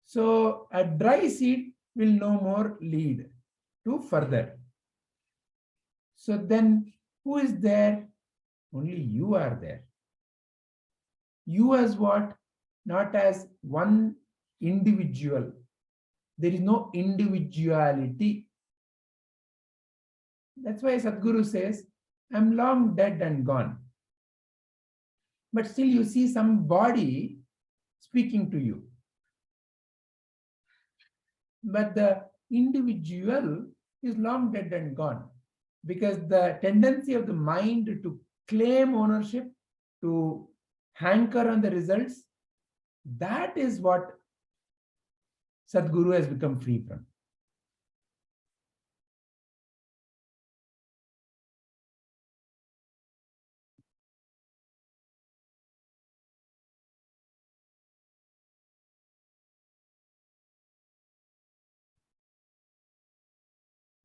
So a dry seed will no more lead to further. So then who is there? Only you are there. You as what? Not as one individual. There is no individuality. That's why Sadhguru says, I'm long dead and gone. But still you see some body speaking to you. But the individual is long dead and gone. Because the tendency of the mind to claim ownership, to hanker on the results, that is what Sadhguru has become free from.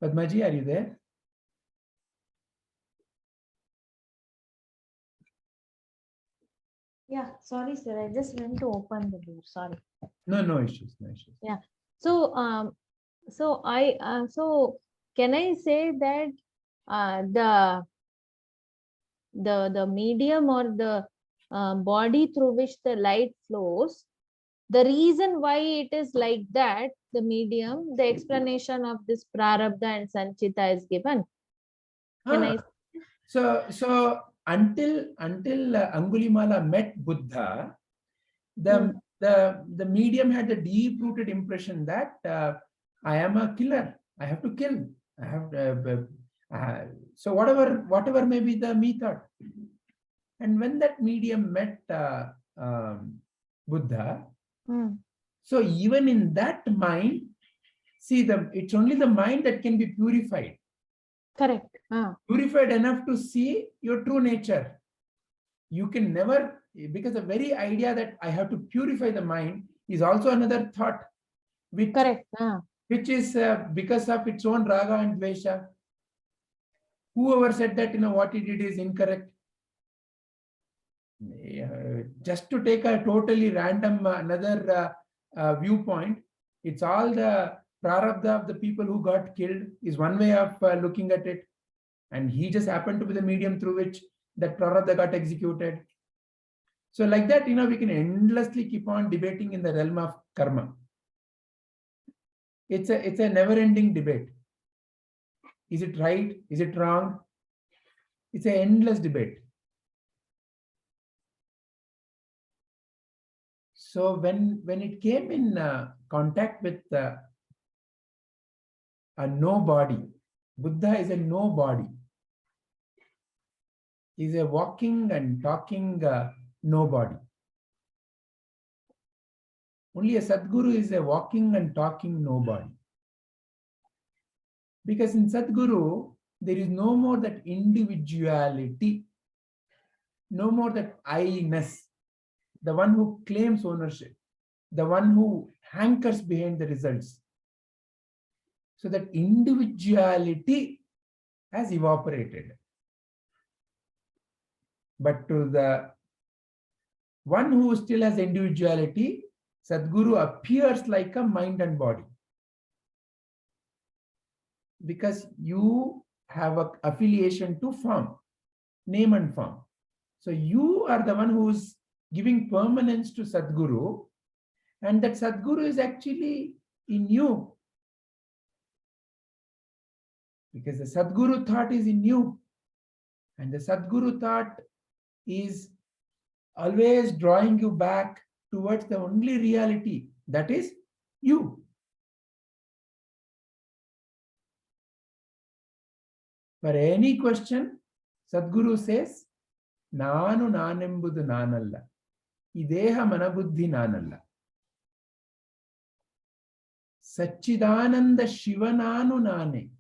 Padmaji, are you there? Yeah, sorry, sir. I just went to open the door. Sorry. No issues, no issues. Yeah. So, so can I say that the medium or the body through which the light flows, the reason why it is like that, the medium, the explanation of this prarabdha and sanchita is given. Can I? So until Angulimala met Buddha, the medium had a deep-rooted impression that I am a killer. I have to kill. I have so whatever may be the me thought. And when that medium met Buddha, so even in that mind, see, it's only the mind that can be purified. Correct. Purified enough to see your true nature. You can never, because the very idea that I have to purify the mind is also another thought, which, correct. Which is because of its own raga and dvesha. Whoever said that, what he did is incorrect. Just to take a totally random another viewpoint, it's all the prarabdha of the people who got killed is one way of looking at it. And he just happened to be the medium through which that prarabdha got executed. So like that, we can endlessly keep on debating in the realm of karma. It's a never-ending debate. Is it right? Is it wrong? It's an endless debate. So when it came in contact with a no body, Buddha is a no body. He's a walking and talking nobody. Only a Sadguru is a walking and talking nobody. Because in Sadguru, there is no more that individuality, no more that I-ness, the one who claims ownership, the one who hankers behind the results. So that individuality has evaporated. But to the one who still has individuality, Sadguru appears like a mind and body. Because you have an affiliation to form, name and form. So you are the one who's giving permanence to Sadguru, and that Sadguru is actually in you. Because the Sadguru thought is in you. And the Sadguru thought is always drawing you back towards the only reality, that is you. For any question, Sadguru says, Nanu nanembudu nanalla. Ideha manabuddhi nanalla. Satchidananda Shivananu nane.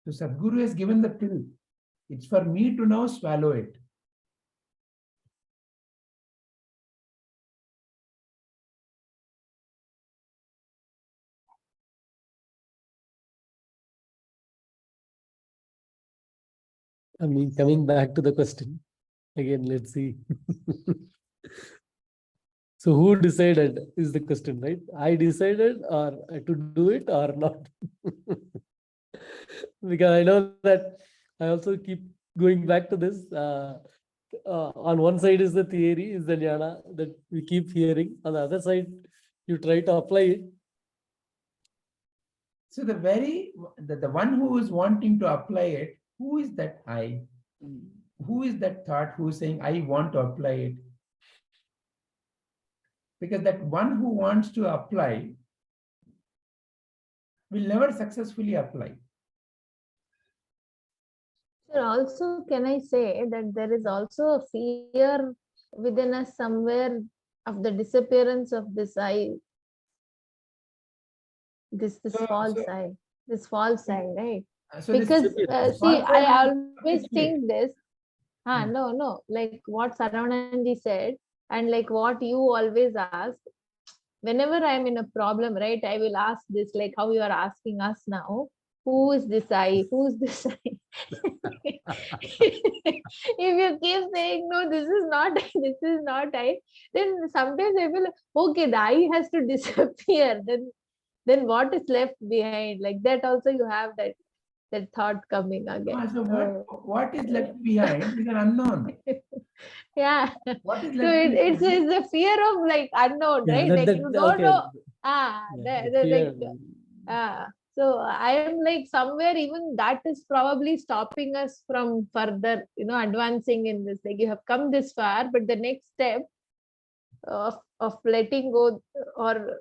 So Sadguru has given the pill. It's for me to now swallow it. I mean, coming back to the question again, let's see. So who decided is the question, right? I decided or to do it or not. Because I know that I also keep going back to this. On one side is the theory, is the jnana that we keep hearing. On the other side, you try to apply it. So the one who is wanting to apply it, who is that I? Who is that thought who is saying, I want to apply it? Because that one who wants to apply will never successfully apply. Sir, also, can I say that there is also a fear within us somewhere of the disappearance of this I, this false I, right? So Because this see, false I I always is think this. No, like what Saravananji said, and like what you always ask. Whenever I'm in a problem, right, I will ask this, like how you are asking us now. Who is this I? Who's this I? If you keep saying no, this is not I, this is not I, then sometimes I feel okay, the I has to disappear. Then what is left behind? Like that also you have that thought coming again. So what is left behind is an unknown. Yeah. What is So left it's the fear of like unknown, right? Like you don't know. So I am like somewhere even that is probably stopping us from further, advancing in this. Like you have come this far, but the next step of letting go or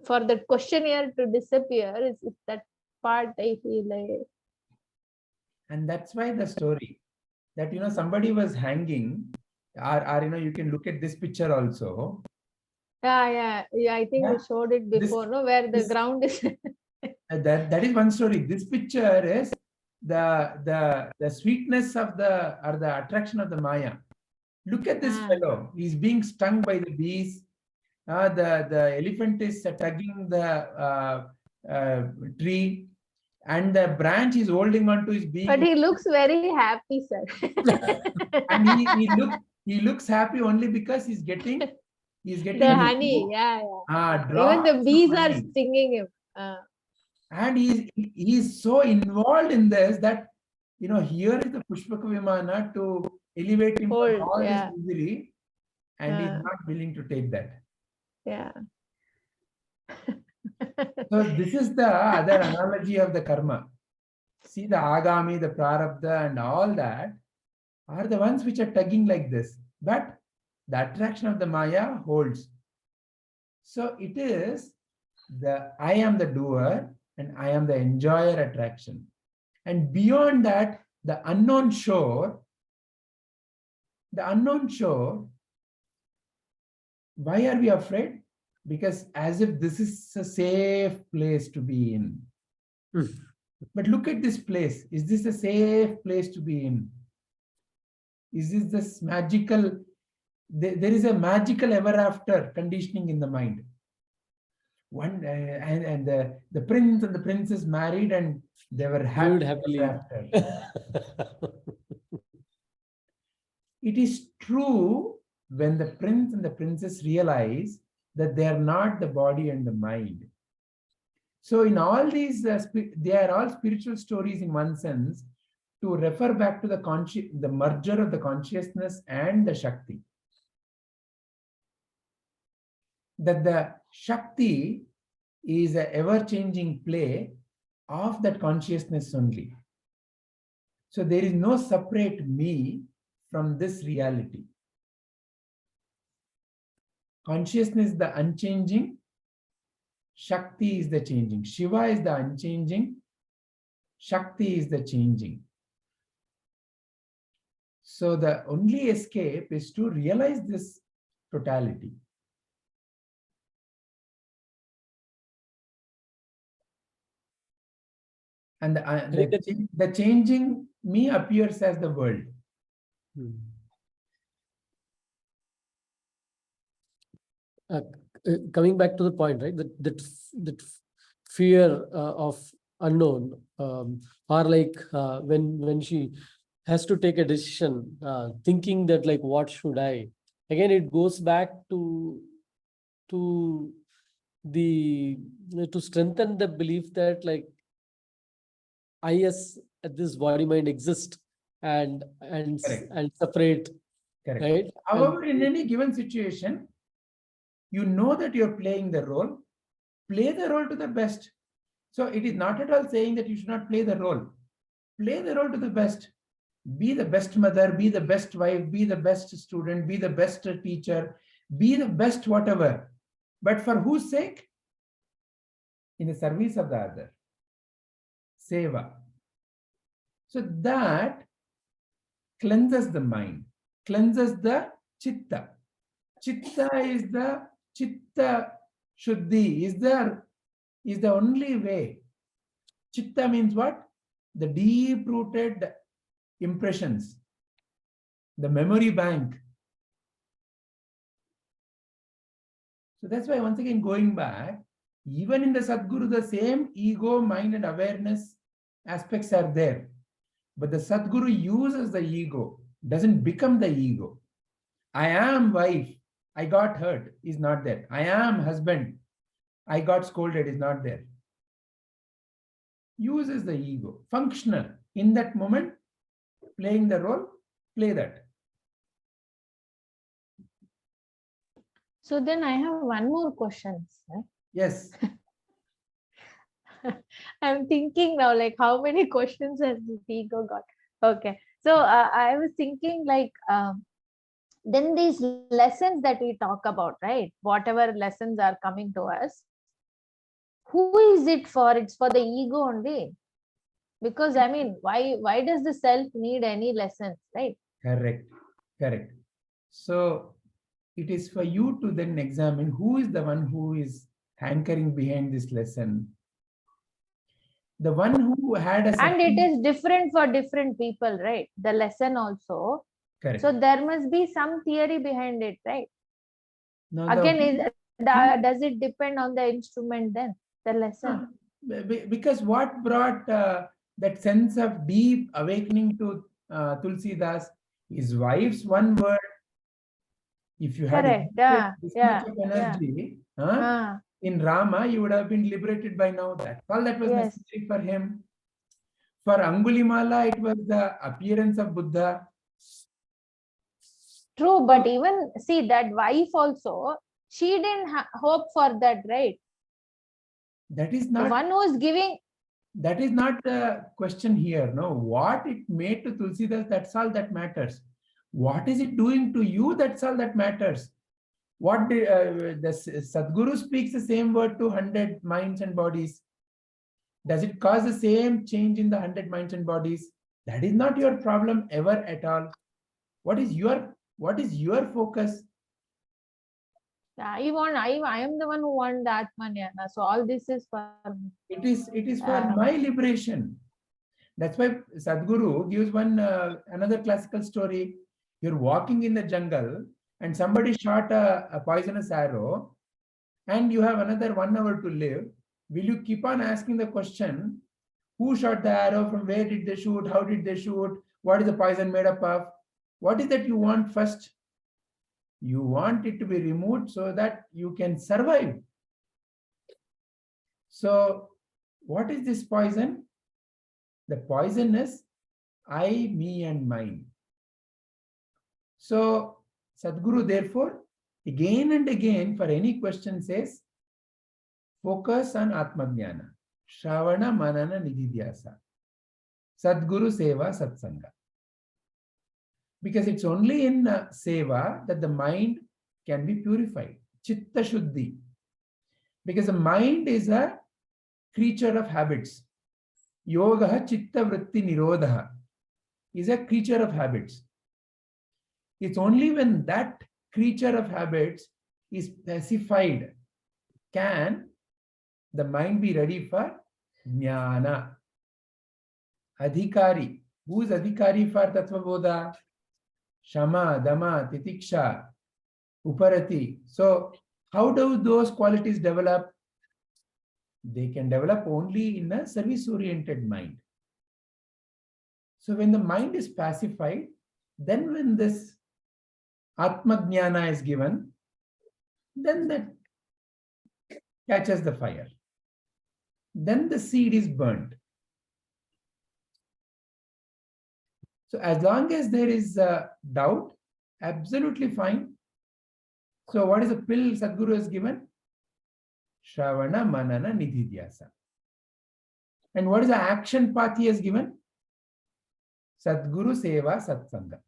for the questionnaire to disappear is that part I feel like. And that's why the story that, somebody was hanging, or you can look at this picture also. Yeah. I think you showed it before, where the ground is. That is one story. This picture is the sweetness of the attraction of the Maya. Look at this fellow. He's being stung by the bees. The elephant is tugging the tree, and the branch is holding on to his beak. But he looks very happy, sir. And he looks happy only because he's getting the honey. Yeah. Even the bees are stinging him. And he's so involved in this that here is the Pushpaka Vimana to elevate him from all this misery, and he's not willing to take that. Yeah. So this is the other analogy of the karma. See, the agami, the prarabdha, and all that are the ones which are tugging like this. But the attraction of the Maya holds. So it is I am the doer and I am the enjoyer attraction. And beyond that, the unknown shore, why are we afraid? Because as if this is a safe place to be in. But look at this place. Is this a safe place to be in? Is this magical? There is a magical ever after conditioning in the mind. And the prince and the princess married and they were happily after. It is true when the prince and the princess realize that they are not the body and the mind. So in all these, they are all spiritual stories in one sense, to refer back to the merger of the consciousness and the Shakti. That the Shakti is an ever-changing play of that consciousness only. So there is no separate me from this reality. Consciousness is the unchanging, Shakti is the changing. Shiva is the unchanging, Shakti is the changing. So the only escape is to realize this totality. And the changing me appears as the world. Coming back to the point, right? That fear of unknown, or like when she has to take a decision, thinking that like what should I? Again, it goes back to strengthen the belief that like I as this body mind exist and separate. Correct. Right? However, in any given situation, you know that you're playing the role, play the role to the best. So it is not at all saying that you should not play the role. Play the role to the best. Be the best mother, be the best wife, be the best student, be the best teacher, be the best whatever. But for whose sake? In the service of the other. Seva. So that cleanses the mind, cleanses the chitta. Chitta is the chitta shuddhi, is the only way. Chitta means what? The deep-rooted impressions, the memory bank. So that's why, once again, going back, even in the Sadguru, the same ego, mind, and awareness aspects are there. But the Sadguru uses the ego, doesn't become the ego. I am wife, I got hurt, is not there. I am husband, I got scolded, is not there. Uses the ego, functional. In that moment, playing the role, play that. So then I have one more question, sir. Yes. I'm thinking now, like, how many questions has this ego got? Okay. So I was thinking, like, then these lessons that we talk about, right? Whatever lessons are coming to us, who is it for? It's for the ego only. Because I mean, why does the self need any lessons, right? Correct. Correct. So it is for you to then examine who is the one who is hankering behind this lesson. The one who had a... And it is different for different people, right? The lesson also. Correct. So there must be some theory behind it, right? Now Again, does it depend on the instrument then, the lesson? Because what brought that sense of deep awakening to Tulsidas, his wife's one word. If you had this much of energy, in Rama, you would have been liberated by now. That's all that was necessary for him. For Angulimala, it was the appearance of Buddha. True, but even see that wife also, she didn't hope for that, right? That is not the one who is giving. That is not the question here. No, what it made to Tulsidas, that's all that matters. What is it doing to you? That's all that matters. What the Sadguru speaks the same word to 100 minds and bodies. Does it cause the same change in the 100 minds and bodies? That is not your problem ever at all. What is your focus? I am the one who won the Atmanyana. So all this is for me. It is for my liberation. That's why Sadguru gives one another classical story. You're walking in the jungle and somebody shot a poisonous arrow and you have another 1 hour to live. Will you keep on asking the question, who shot the arrow, from where did they shoot, how did they shoot, what is the poison made up of? What is that you want first? You want it to be removed so that you can survive. So what is this poison? The poison is I, me, and mine. So Sadguru, therefore, again and again, for any question says, focus on Atmajnana, Shravana, Manana, Nididhyasa, Sadguru, Seva, Satsanga. Because it's only in Seva that the mind can be purified, Chitta Shuddhi. Because the mind is a creature of habits. Yoga Chitta Vritti Nirodha is a creature of habits. It's only when that creature of habits is pacified can the mind be ready for Jnana. Adhikari. Who is Adhikari for Tattva Bodha? Shama, Dama, Titiksha, Uparati. So how do those qualities develop? They can develop only in a service-oriented mind. So when the mind is pacified, then when this Atmajnana is given, then that catches the fire. Then the seed is burnt. So as long as there is doubt, absolutely fine. So what is the pill Sadguru has given? Shravana, Manana, Nididhyasa. And what is the action path he has given? Sadguru, Seva, Satsanga.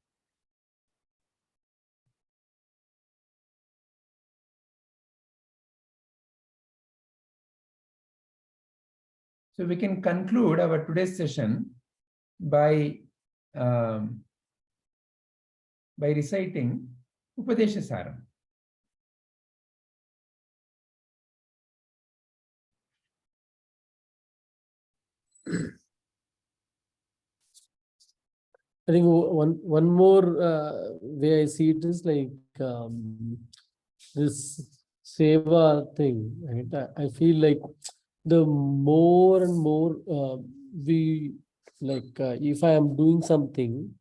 So we can conclude our today's session by reciting Upadesha-Saram. I think one more way I see it is like this seva thing, right? I feel like the more and more we like, if I am doing something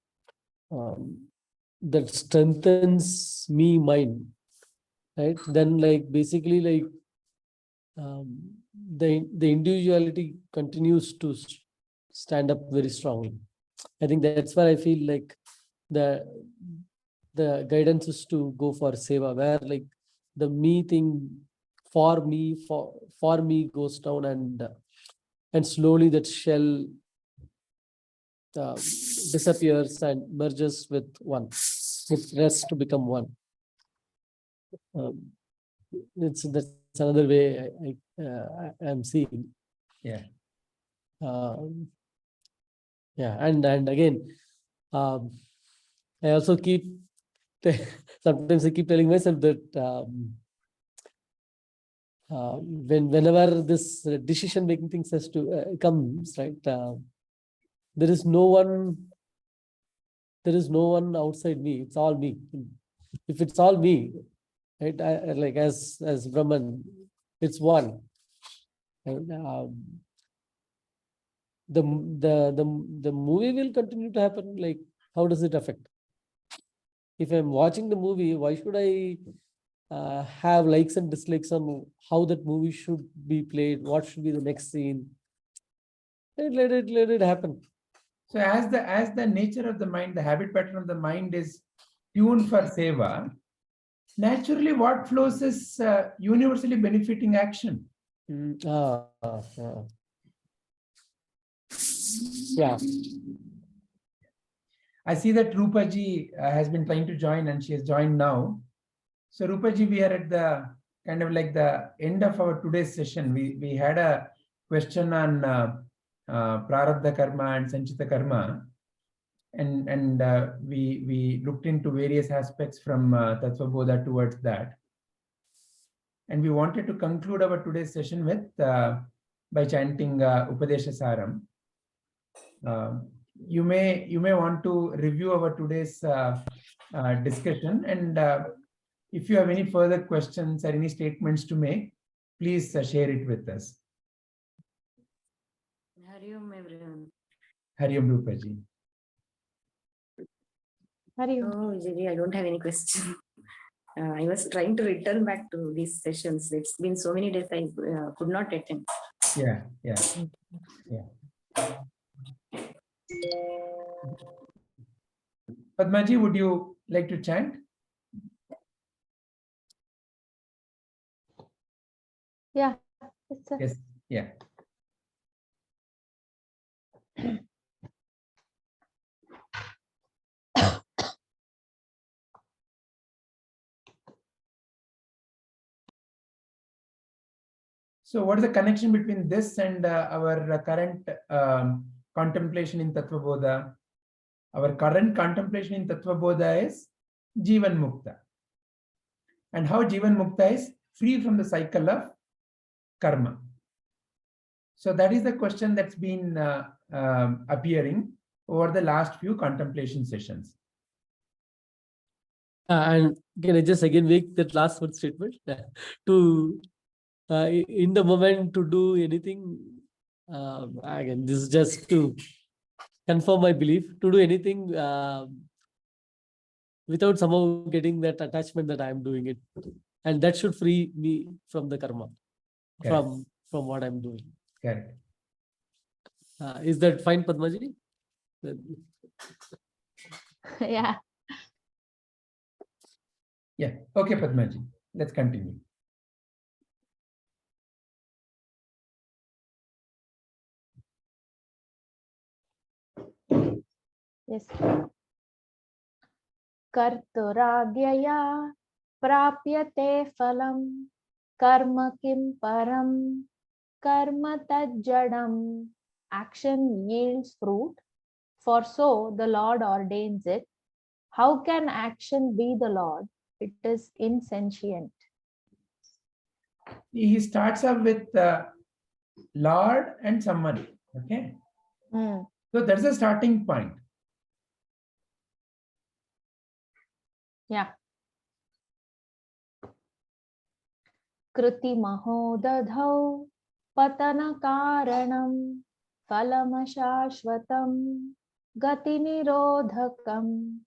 that strengthens me mind, right? Then like basically like the individuality continues to stand up very strongly. I think that's why I feel like the guidance is to go for seva, where like the me thing for me goes down, and slowly that shell disappears and merges with one. It rests to become one. That's another way I am seeing. Yeah. Yeah, and again, I also keep sometimes I keep telling myself that whenever this decision making things has to comes, right, there is no one outside me. It's all me. If it's all me, right, I like as Brahman, it's one. And, the movie will continue to happen. Like, how does it affect? If I'm watching the movie, why should I have likes and dislikes on how that movie should be played? What should be the next scene? Let it happen. So as the nature of the mind, the habit pattern of the mind is tuned for seva, naturally what flows is universally benefiting action. Yeah. I see that Rupaji has been trying to join, and she has joined now. So Rupaji, we are at the kind of like the end of our today's session. We had a question on Prarabdha Karma and Sanchita Karma. And we looked into various aspects from Tattva Bodha towards that. And we wanted to conclude our today's session with by chanting Upadesha-Saram. You may want to review our today's discussion, and if you have any further questions or any statements to make, please share it with us. Hari Om, everyone. Hari Om, Rupaji. Oh, Vijay, I don't have any question. I was trying to return back to these sessions. It's been so many days I could not attend. Yeah. Padmaji, would you like to chant? Yeah. Yes. Yeah. So what is the connection between this and our current contemplation in Tattva Bodha? Our current contemplation in Tattva Bodha is Jivanmukta. And how Jivanmukta is free from the cycle of karma. So that is the question that's been appearing over the last few contemplation sessions. And can I just again make that last one statement? To in the moment to do anything, again, this is just to confirm my belief, to do anything without somehow getting that attachment that I'm doing it. And that should free me from the karma, from what I'm doing. Correct. Is that fine, Padmaji? Yeah. Yeah. Okay, Padmaji. Let's continue. Yes. Karturagya prapyate phalam karma kim param karma tajjadam. Action yields fruit, for so the Lord ordains it. How can action be the Lord? It is insentient. He starts up with Lord and summary. Okay. Hmm. So that's the starting point. Yeah. Kriti mahodadhau patana karanam phalamashashvatam gati nirodhakam.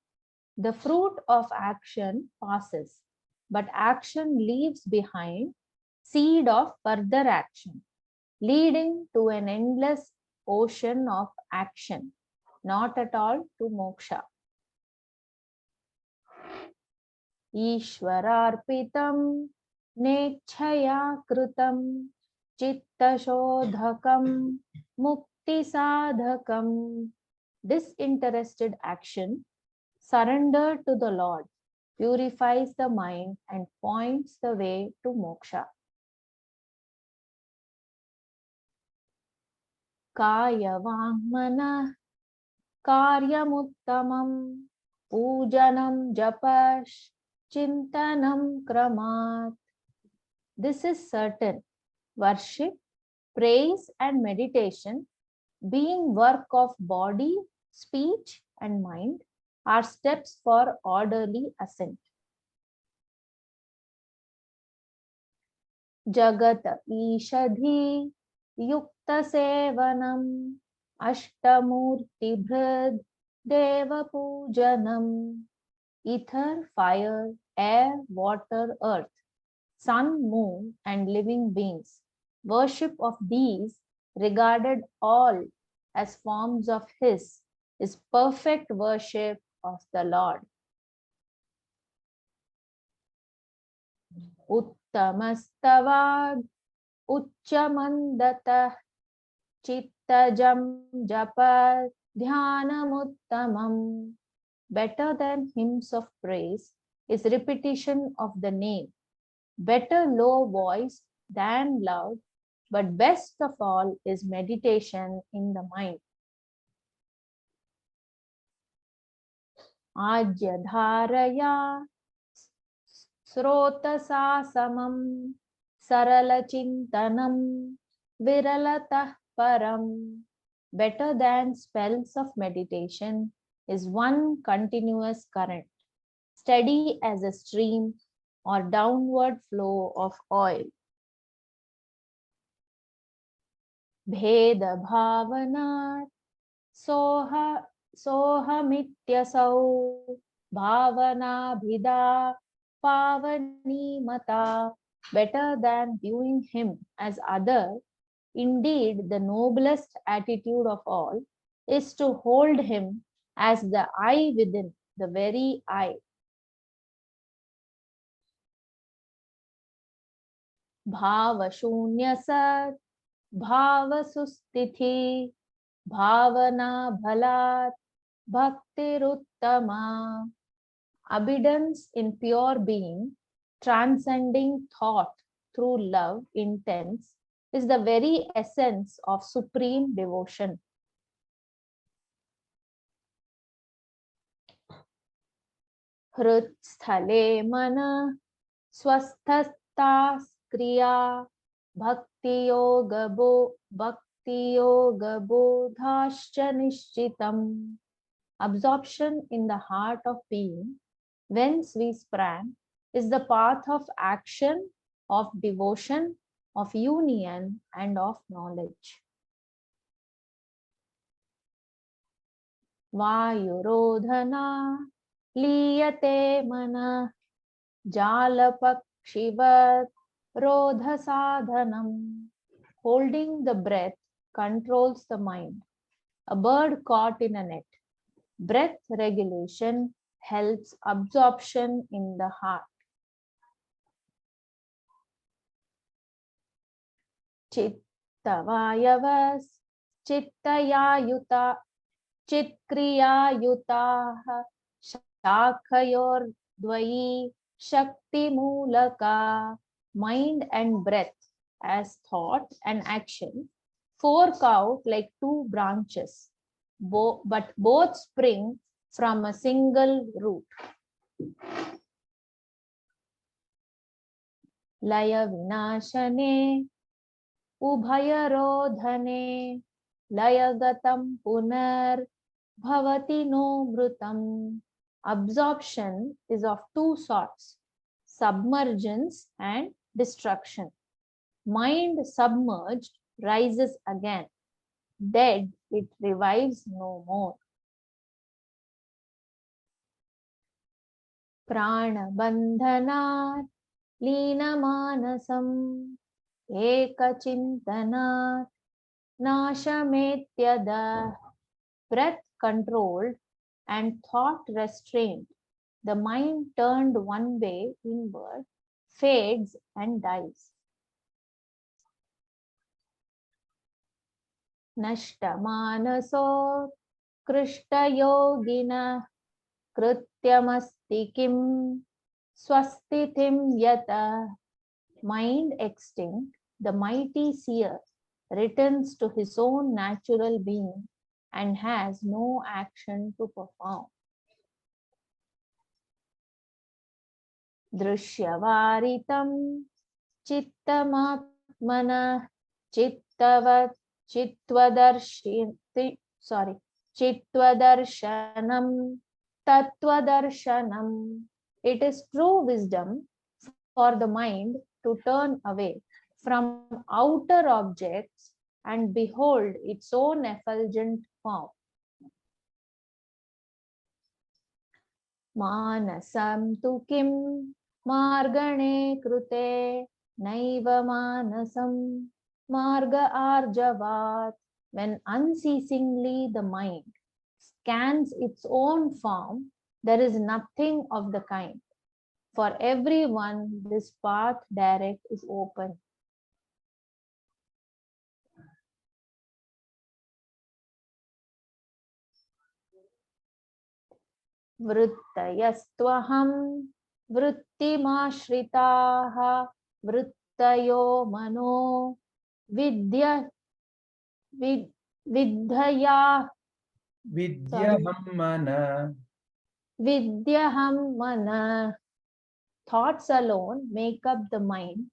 The fruit of action passes, but action leaves behind seed of further action, leading to an endless ocean of action, not at all to moksha. Ishwararpitam nechaya kritam chittashodhakam mukti sadhakam. Disinterested action, surrender to the Lord, purifies the mind and points the way to moksha. Kaya vangmana karyamuttamam pujanam japash chintanam kramat. This is certain. Worship, praise and meditation, being work of body, speech and mind, are steps for orderly ascent. Jagata Ishadhi Yukta Sevanam Ashtamurti Bhrad Deva Pujanam. Ether, fire, air, water, earth, sun, moon, and living beings. Worship of these, regarded all as forms of His, is perfect worship of the Lord. Uttamastavad Uchchamandatah Chittajam Japa Dhyanamuttamam. Better than hymns of praise is repetition of the name. Better low voice than loud, but best of all is meditation in the mind. Ajya dharaya srota samam sarala chintanam viralatah param. Better than spells of meditation is one continuous current, steady as a stream or downward flow of oil. Bheda bhavana sohamityasau bhavana bhida pavani mata. Better than viewing him as other, indeed the noblest attitude of all is to hold him as the I within, the very I. Bhava shunya sat, bhava sustithi, bhavana bhalat, bhaktiruttama. Abundance in pure being, transcending thought through love intense, is the very essence of supreme devotion. Hrutsthale mana swasthastas kriya bhakti yoga bodhascha nishchitam. Absorption in the heart of being, whence we sprang, is the path of action, of devotion, of union, and of knowledge. Vayurodhana liyate mana jalapakshivat rodha sadhanam. Holding the breath controls the mind. A bird caught in a net. Breath regulation helps absorption in the heart. Chittavayavas chittayayuta chitkriya-yutaha shakhayor dvayi shakti mulaka. Mind and breath as thought and action fork out like two branches, but both spring from a single root. Laya vinashane ubhayarodhane layagatam punar bhavati no mrutam. Absorption is of two sorts, submergence and destruction. Mind submerged rises again. Dead, it revives no more. Prana bandhanat lina manasam ekachintanat nashametyada. Breath controlled and thought restrained, the mind turned one way inward, fades and dies. Nashtamanaso krishtayogina krityamasti kim swastithim yata. Mind extinct, the mighty seer returns to his own natural being and has no action to perform. Drishyavaritam chittamatmana chittavat chittvadarshanam tattvadarsanam. It is true wisdom for the mind to turn away from outer objects and behold its own effulgent form. Manasam tu kim margane krute naiva manasam marga arjavat. When unceasingly the mind scans its own form, there is nothing of the kind. For everyone, this path direct is open. Vrittayastvaham vrittimashritaha vrittayo mano vidyaya vidyaham mana. Thoughts alone make up the mind,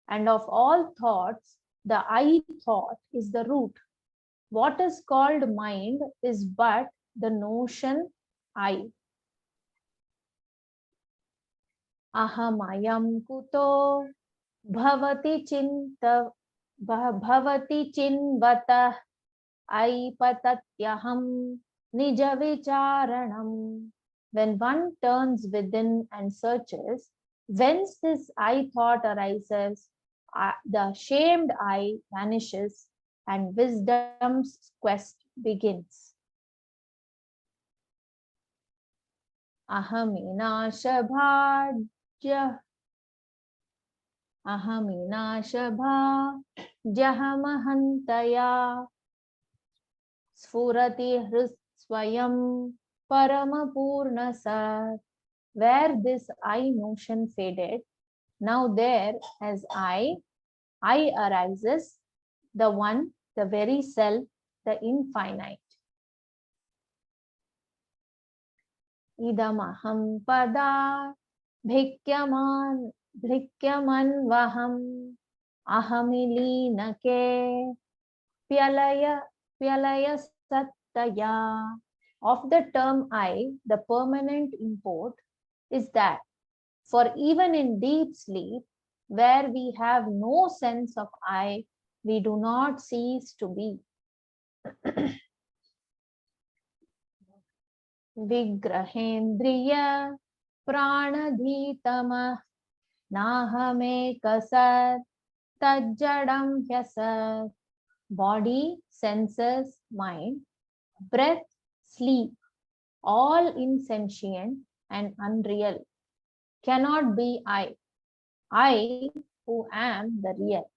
and of all thoughts, the I thought is the root. What is called mind is but the notion I. Ahamayam kuto bhavati chinvata aipatatyaham nija vicharanam. When one turns within and searches, whence this I thought arises, the shamed I vanishes and wisdom's quest begins. Ahaminashabhajya jahamahantaya sfurati hrisvayam paramapurnasat. Where this I notion faded, now there as I arises, the one, the very self, the infinite. Idamaham pada bhikyaman vaham ahamilinake pyalaya sattaya. Of the term I, the permanent import is that for even in deep sleep, where we have no sense of I, we do not cease to be. Vigrahendriya pranadhitama nahamekasat tajjadam hyasat. Body, senses, mind, breath, sleep, all insentient and unreal, cannot be I who am the real.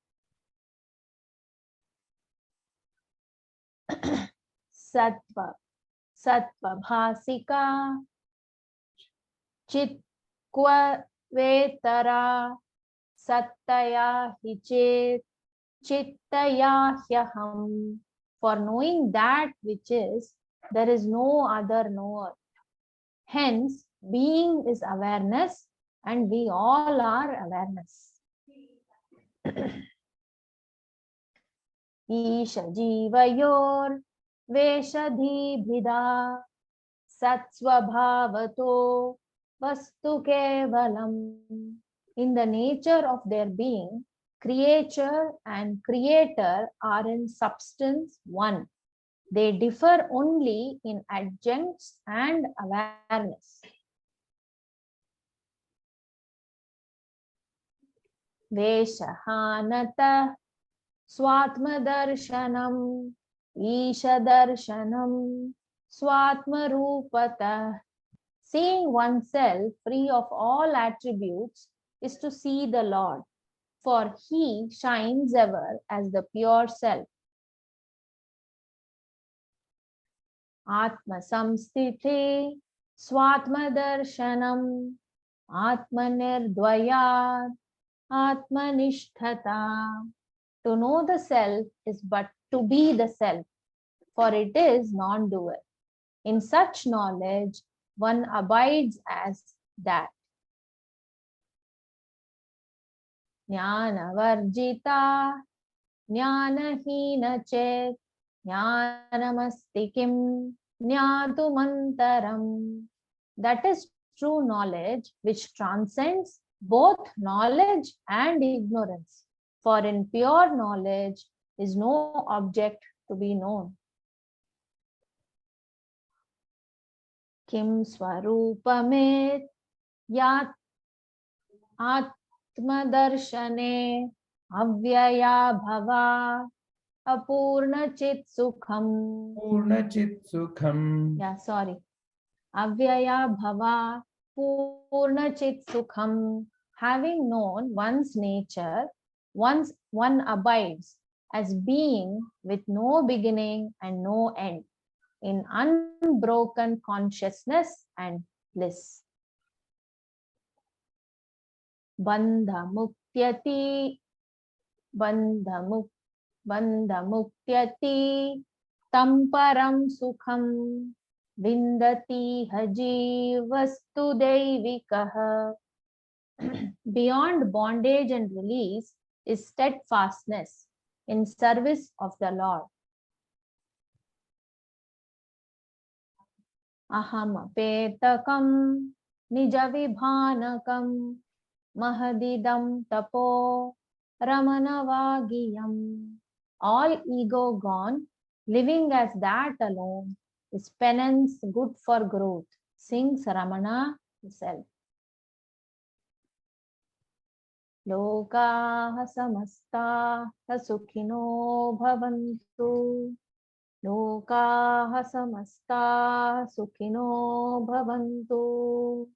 Sattva bhasika chitkva vetara sattaya hichit Chittaya hyaham. For knowing that which is, there is no other knower. Hence, being is awareness, and we all are awareness. Isha jivayor veshadhi bhida satsvabhavato vastu kevalam. In the nature of their being, creature and creator are in substance one. They differ only in adjuncts and awareness. Veshahanata swatmadarshanam ishadarshanam swatmarupata. Seeing oneself free of all attributes is to see the Lord, for he shines ever as the pure self. Atma samstite swatmadarshanam atmanirdvayat atmanishtata. To know the self is but to be the self, for it is non-doer. In such knowledge, one abides as that. Jnana varjita, jnana hina chet, jnanamasti kim, jnatumantaram. That is true knowledge which transcends both knowledge and ignorance. For in pure knowledge is no object to be known. Kim swarupamit yat atmadarshane avyaya bhava apurna chit sukham. Purna chit sukham. Yeah, sorry. Avyaya bhava purna chit sukham. Having known one's nature, one abides as being with no beginning and no end, in unbroken consciousness and bliss. Bandha muktyati tamparam sukham vindati hajivastu devikah. Beyond bondage and release is steadfastness in service of the Lord. Aham petakam nijavibhanakam mahadidam tapo Ramana vagiyam. All ego gone, living as that alone is penance good for growth, sings Ramana himself. Lokaha samasta sukhino bhavantu. Lokaha samasta sukhino bhavantu.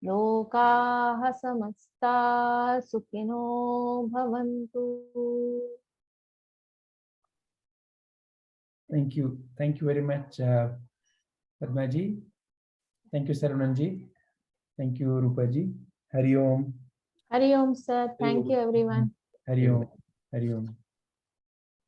Lokaha samasta sukhino bhavantu. Thank you. Thank you very much, Padmaji. Thank you, Saravananji. Thank you, Rupaji. Hari Om. Hari Om, sir. Thank you, everyone. Hari Om. Hari Om.